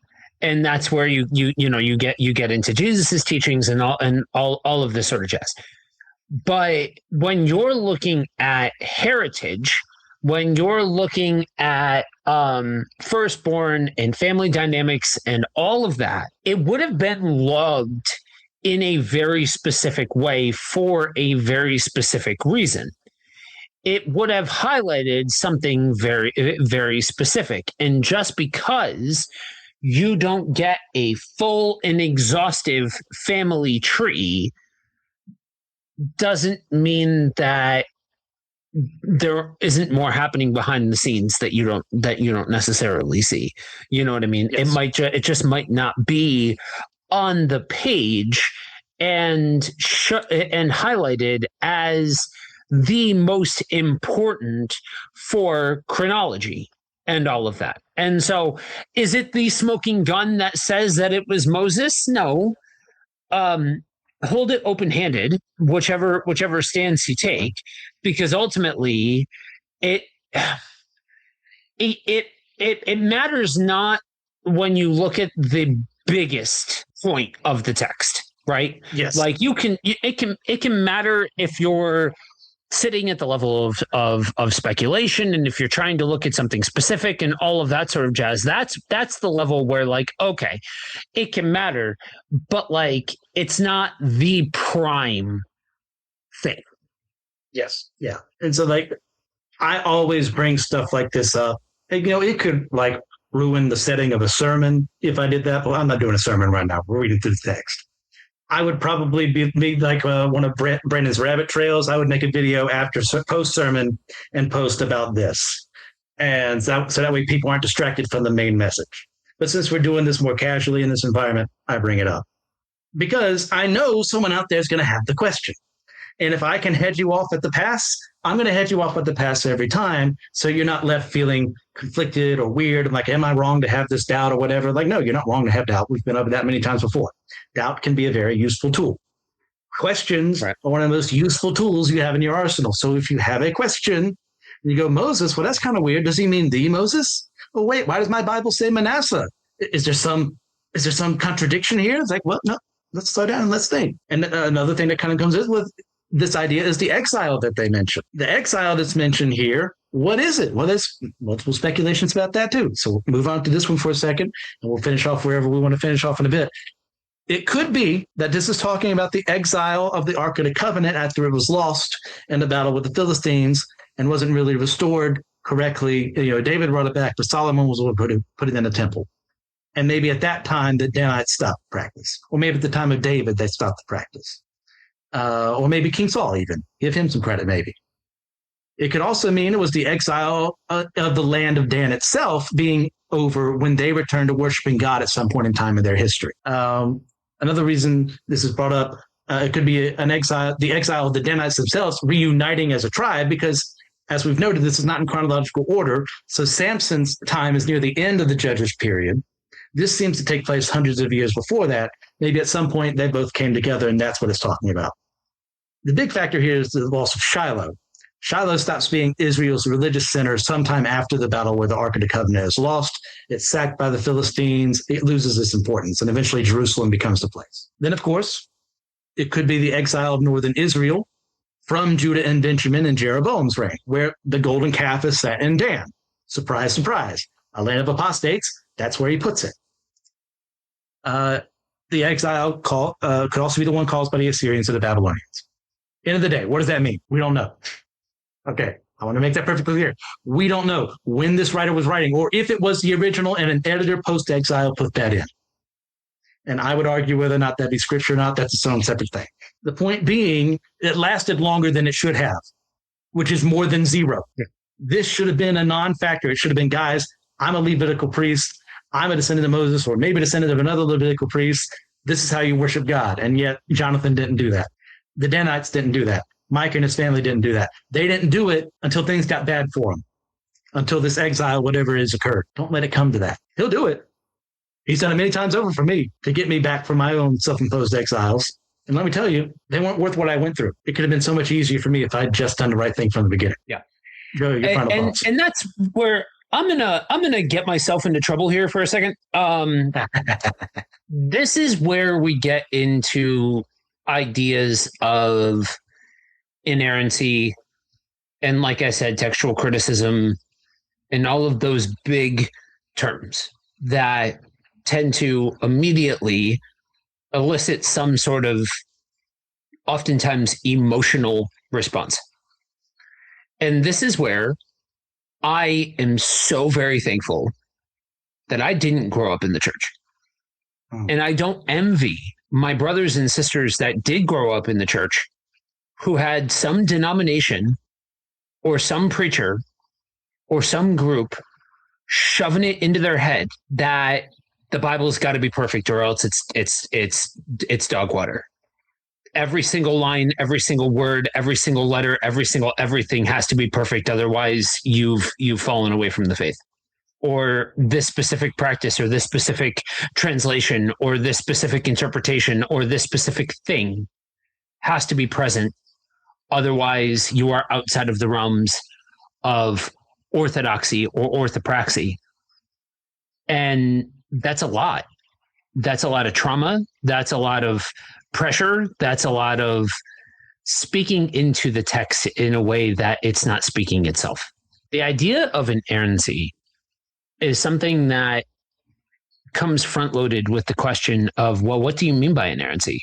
And that's where you get into Jesus's teachings and all of this sort of jazz. But when you're looking at heritage, when you're looking at firstborn and family dynamics and all of that, it would have been logged in a very specific way for a very specific reason. It would have highlighted something very, very specific. And just because you don't get a full and exhaustive family tree doesn't mean that there isn't more happening behind the scenes that you don't necessarily see. You know what I mean? Yes. It just might not be on the page and highlighted as the most important for chronology and all of that. And so, is it the smoking gun that says that it was Moses? No. Hold it open-handed, whichever stance you take, because ultimately it matters not when you look at the biggest point of the text, right? Yes. Like it can matter if you're sitting at the level of speculation, and if you're trying to look at something specific and all of that sort of jazz. That's the level where, like, okay, it can matter, but like it's not the prime thing. Yes. Yeah. And so, like, I always bring stuff like this up. And, it could like ruin the setting of a sermon if I did that. Well, I'm not doing a sermon right now. We're reading through the text. I would probably be like one of Brandon's rabbit trails. I would make a video after post sermon and post about this. And so that way people aren't distracted from the main message. But since we're doing this more casually in this environment, I bring it up because I know someone out there is going to have the question. And if I can head you off at the pass, I'm going to head you off at the pass every time. So you're not left feeling conflicted or weird. I'm like, am I wrong to have this doubt or whatever? Like, no, you're not wrong to have doubt. We've been over that many times before. Doubt can be a very useful tool. Questions are one of the most useful tools you have in your arsenal. So if you have a question and you go, Moses, well, that's kind of weird. Does he mean the Moses? Oh, wait, why does my Bible say Manasseh? Is there some contradiction here? It's like, well, no, let's slow down and let's think. And another thing that kind of comes in with this idea is the exile that they mentioned. The exile that's mentioned here, what is it? Well, there's multiple speculations about that too. So we'll move on to this one for a second, and we'll finish off wherever we want to finish off in a bit. It could be that this is talking about the exile of the Ark of the Covenant after it was lost in the battle with the Philistines and wasn't really restored correctly. David brought it back, but Solomon was the one who put it in the temple. And maybe at that time, the Danites stopped practice. Or maybe at the time of David, they stopped the practice. Or maybe King Saul even. Give him some credit, maybe. It could also mean it was the exile of the land of Dan itself being over when they returned to worshiping God at some point in time in their history. Another reason this is brought up, it could be the exile of the Danites themselves reuniting as a tribe, because as we've noted, this is not in chronological order. So Samson's time is near the end of the Judges period. This seems to take place hundreds of years before that. Maybe at some point they both came together, and that's what it's talking about. The big factor here is the loss of Shiloh. Shiloh stops being Israel's religious center sometime after the battle where the Ark of the Covenant is lost. It's sacked by the Philistines. It loses its importance, and eventually Jerusalem becomes the place. Then, of course, it could be the exile of northern Israel from Judah and Benjamin in Jeroboam's reign, where the golden calf is set in Dan. Surprise, surprise. A land of apostates, that's where he puts it. The exile could also be the one caused by the Assyrians or the Babylonians. End of the day, what does that mean? We don't know. Okay, I want to make that perfectly clear. We don't know when this writer was writing, or if it was the original and an editor post-exile put that in. And I would argue whether or not that be scripture or not, that's its own separate thing. The point being, it lasted longer than it should have, which is more than zero. Yeah. This should have been a non-factor. It should have been, guys, I'm a Levitical priest. I'm a descendant of Moses, or maybe a descendant of another Levitical priest. This is how you worship God. And yet Jonathan didn't do that. The Danites didn't do that. Micah and his family didn't do that. They didn't do it until things got bad for them, until this exile, whatever is, occurred. Don't let it come to that. He'll do it. He's done it many times over for me to get me back from my own self-imposed exiles. And let me tell you, they weren't worth what I went through. It could have been so much easier for me if I'd just done the right thing from the beginning. Yeah. Go, your final thoughts. And that's where I'm gonna get myself into trouble here for a second. This is where we get into ideas of inerrancy and, like I said, textual criticism and all of those big terms that tend to immediately elicit some sort of oftentimes emotional response. And this is where I am so very thankful that I didn't grow up in the church. And I don't envy my brothers and sisters that did grow up in the church who had some denomination or some preacher or some group shoving it into their head that the Bible's got to be perfect or else it's dog water. Every single line, every single word, every single letter, everything has to be perfect. Otherwise, you've fallen away from the faith. Or this specific practice, or this specific translation, or this specific interpretation, or this specific thing has to be present. Otherwise, you are outside of the realms of orthodoxy or orthopraxy. And that's a lot. That's a lot of trauma. That's a lot of pressure. That's a lot of speaking into the text in a way that it's not speaking itself. The idea of inerrancy is something that comes front-loaded with the question of, well, what do you mean by inerrancy?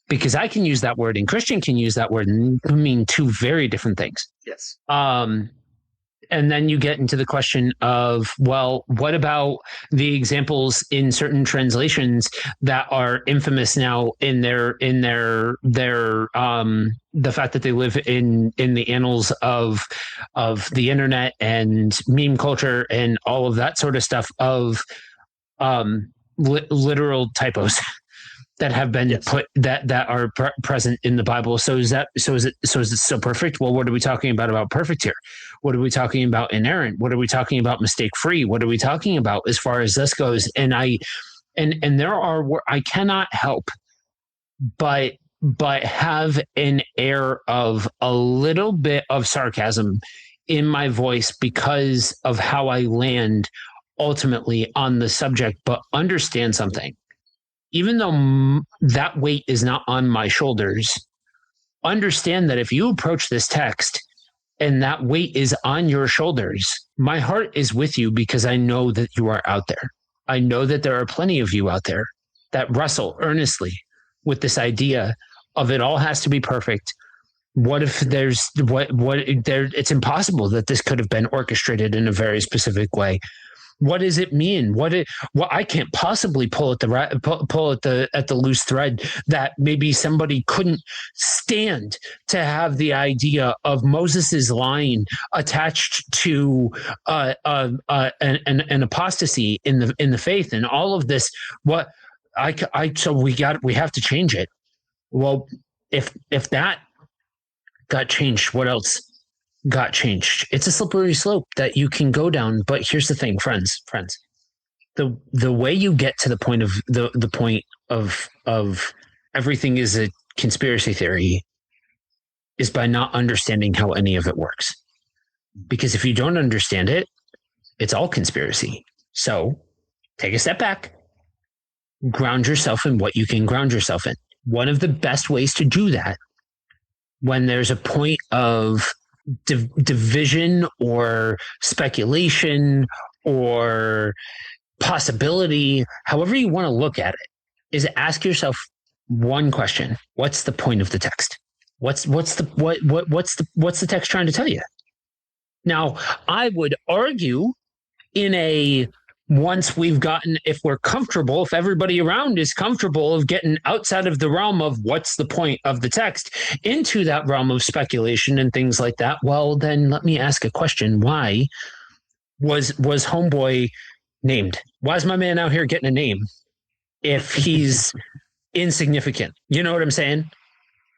Because I can use that word and Christian can use that word and mean two very different things. Yes. And then you get into the question of, well, what about the examples in certain translations that are infamous now in the fact that they live in the annals of the internet and meme culture and all of that sort of stuff of literal typos that have been put that are present in the Bible. So is it so perfect? Well, what are we talking about perfect here? What are we talking about inerrant? What are we talking about mistake free? What are we talking about as far as this goes? And there are, I cannot help but have an air of a little bit of sarcasm in my voice because of how I land ultimately on the subject. But understand something. Even though that weight is not on my shoulders, understand that if you approach this text and that weight is on your shoulders, my heart is with you because I know that you are out there. I know that there are plenty of you out there that wrestle earnestly with this idea of it all has to be perfect. What if it's impossible that this could have been orchestrated in a very specific way? What does it mean? I can't possibly pull at the loose thread that maybe somebody couldn't stand to have the idea of Moses's line attached to an apostasy in the faith and all of this. So we have to change it. Well, if that got changed, what else got changed? It's a slippery slope that you can go down. But here's the thing, friends, the way you get to the point of the point of everything is a conspiracy theory is by not understanding how any of it works. Because if you don't understand it, it's all conspiracy. So take a step back, ground yourself in what you can ground yourself in. One of the best ways to do that when there's a point of division or speculation or possibility, however you want to look at it, is ask yourself one question: what's the point of the text? What's the text trying to tell you? Now, I would argue once we've gotten, if we're comfortable, if everybody around is comfortable of getting outside of the realm of what's the point of the text into that realm of speculation and things like that, well, then let me ask a question. Why was Homeboy named? Why is my man out here getting a name if he's insignificant? You know what I'm saying?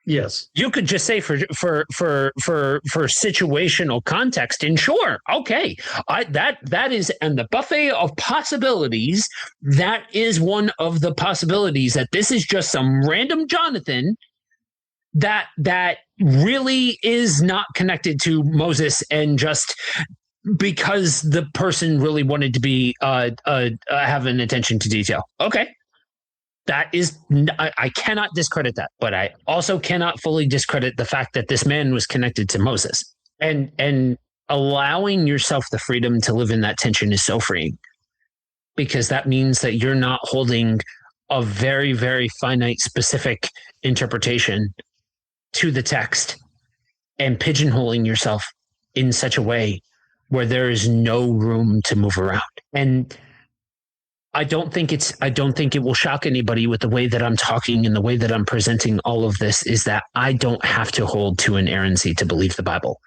Yes. You could just say for situational context, and sure, okay, that is, and the buffet of possibilities, that is one of the possibilities, that this is just some random Jonathan that really is not connected to Moses, and just because the person really wanted to be have an attention to detail. Okay. That is, I cannot discredit that, but I also cannot fully discredit the fact that this man was connected to Moses. And allowing yourself the freedom to live in that tension is so freeing, because that means that you're not holding a very, very finite, specific interpretation to the text and pigeonholing yourself in such a way where there is no room to move around. And I don't think it will shock anybody with the way that I'm talking and the way that I'm presenting all of this, is that I don't have to hold to inerrancy to believe the Bible.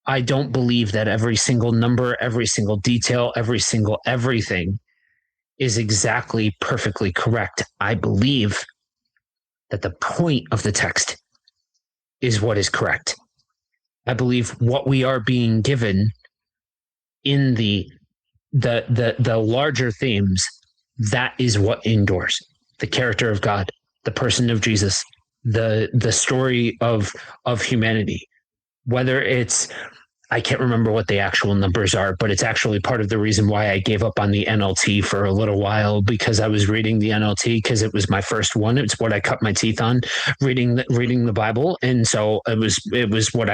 I don't believe that every single number, every single detail, every single everything is exactly perfectly correct. I believe that the point of the text is what is correct. I believe what we are being given in the larger themes, that is what endures. The character of God, the person of Jesus, the story of humanity. Whether it's, I can't remember what the actual numbers are, but it's actually part of the reason why I gave up on the NLT for a little while, because I was reading the NLT because it was my first one. It's what I cut my teeth on reading the Bible, and so it was what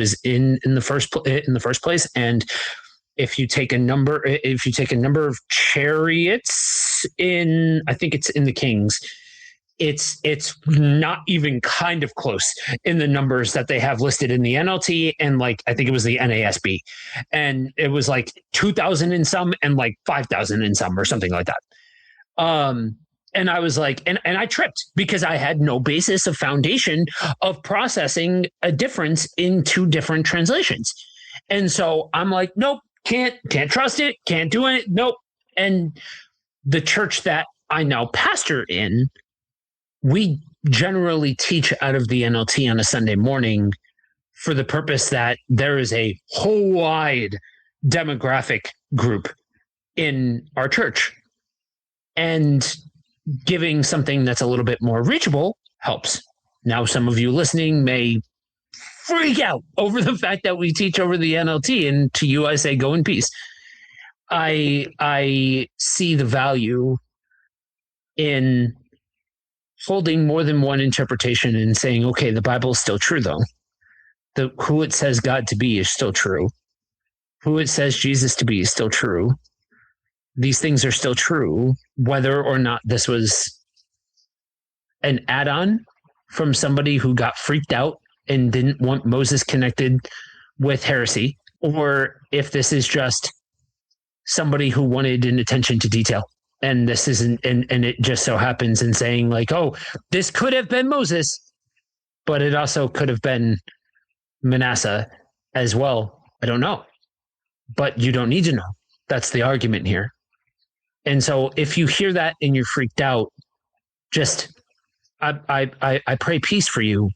is in the first place. And if you take a number of chariots in, I think it's in the Kings, it's not even kind of close in the numbers that they have listed in the NLT, and like I think it was the NASB, and it was like 2,000 in some and like 5,000 in some or something like that. And I was like, and I tripped because I had no basis of foundation of processing a difference in two different translations, and so I'm like, nope. Can't trust it. Can't do it. Nope. And the church that I now pastor in, we generally teach out of the NLT on a Sunday morning for the purpose that there is a whole wide demographic group in our church. And giving something that's a little bit more reachable helps. Now, some of you listening may freak out over the fact that we teach over the NLT, and to you I say, go in peace. I see the value in holding more than one interpretation and saying, okay, the Bible is still true, though. Who it says God to be is still true. Who it says Jesus to be is still true. These things are still true, whether or not this was an add-on from somebody who got freaked out and didn't want Moses connected with heresy, or if this is just somebody who wanted an attention to detail. And this isn't, and it just so happens in saying like, oh, this could have been Moses, but it also could have been Manasseh as well. I don't know, but you don't need to know. That's the argument here. And so if you hear that and you're freaked out, just, I pray peace for you,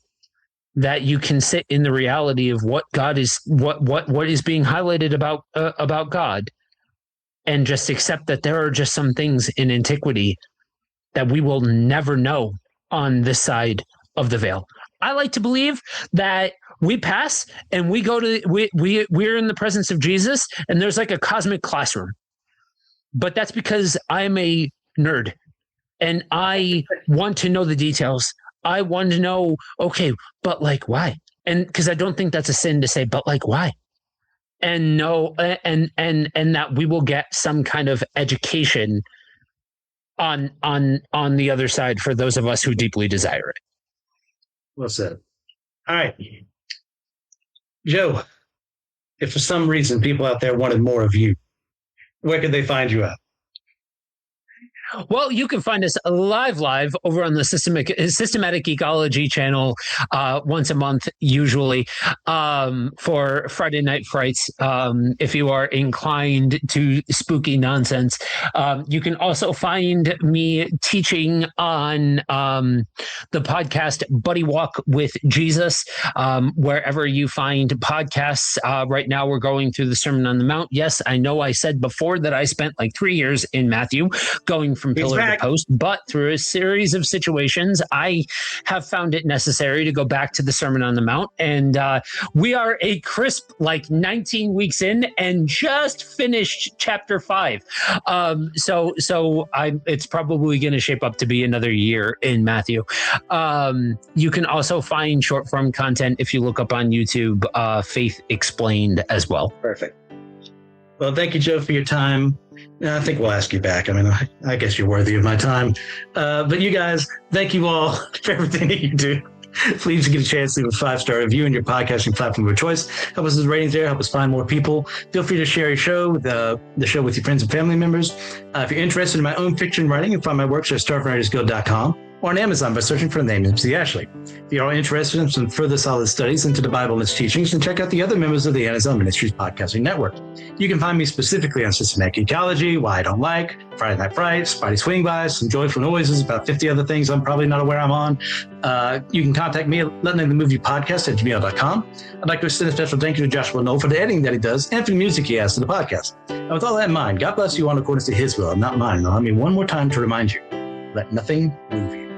that you can sit in the reality of what God is, what is being highlighted about God, and just accept that there are just some things in antiquity that we will never know on this side of the veil. I like to believe that we pass and we go to, we're in the presence of Jesus, and there's like a cosmic classroom. But that's because I'm a nerd and I want to know the details. I want to know, okay, but like why? And because I don't think that's a sin to say, but like why? And no, and that we will get some kind of education on the other side for those of us who deeply desire it. Well said. All right, Joe, if for some reason people out there wanted more of you, where could they find you at? Well, you can find us live over on the Systematic Ecology channel once a month, usually, for Friday Night Frights. If you are inclined to spooky nonsense, you can also find me teaching on the podcast Buddy Walk with Jesus, wherever you find podcasts. Right now, we're going through the Sermon on the Mount. Yes, I know I said before that I spent like 3 years in Matthew, going from pillar to post, but through a series of situations, I have found it necessary to go back to the Sermon on the Mount. And we are a crisp, like 19 weeks in and just finished chapter 5. So it's probably going to shape up to be another year in Matthew. You can also find short form content if you look up on YouTube, Faith Explained as well. Perfect. Well, thank you, Joe, for your time. I think we'll ask you back. I mean, I guess you're worthy of my time. But you guys, thank you all for everything that you do. Please get a chance to leave a 5-star review in your podcasting platform of your choice. Help us with ratings there. Help us find more people. Feel free to share your show, the show with your friends and family members. If you're interested in my own fiction writing, you can find my works at starfightersguild.com or on Amazon by searching for the name MC Ashley. If you are interested in some further solid studies into the Bible and its teachings, then check out the other members of the NSL Ministries Podcasting Network. You can find me specifically on Systematic Ecology, Why I Don't Like, Friday Night Frights, Spidey Swing By, Some Joyful Noises, about 50 other things I'm probably not aware I'm on. You can contact me at letningthemoviepodcast@gmail.com. I'd like to extend a special thank you to Joshua Knoll for the editing that he does and for the music he adds to the podcast. And with all that in mind, God bless you all in accordance to his will, not mine. Allow me one more time to remind you, let nothing move you.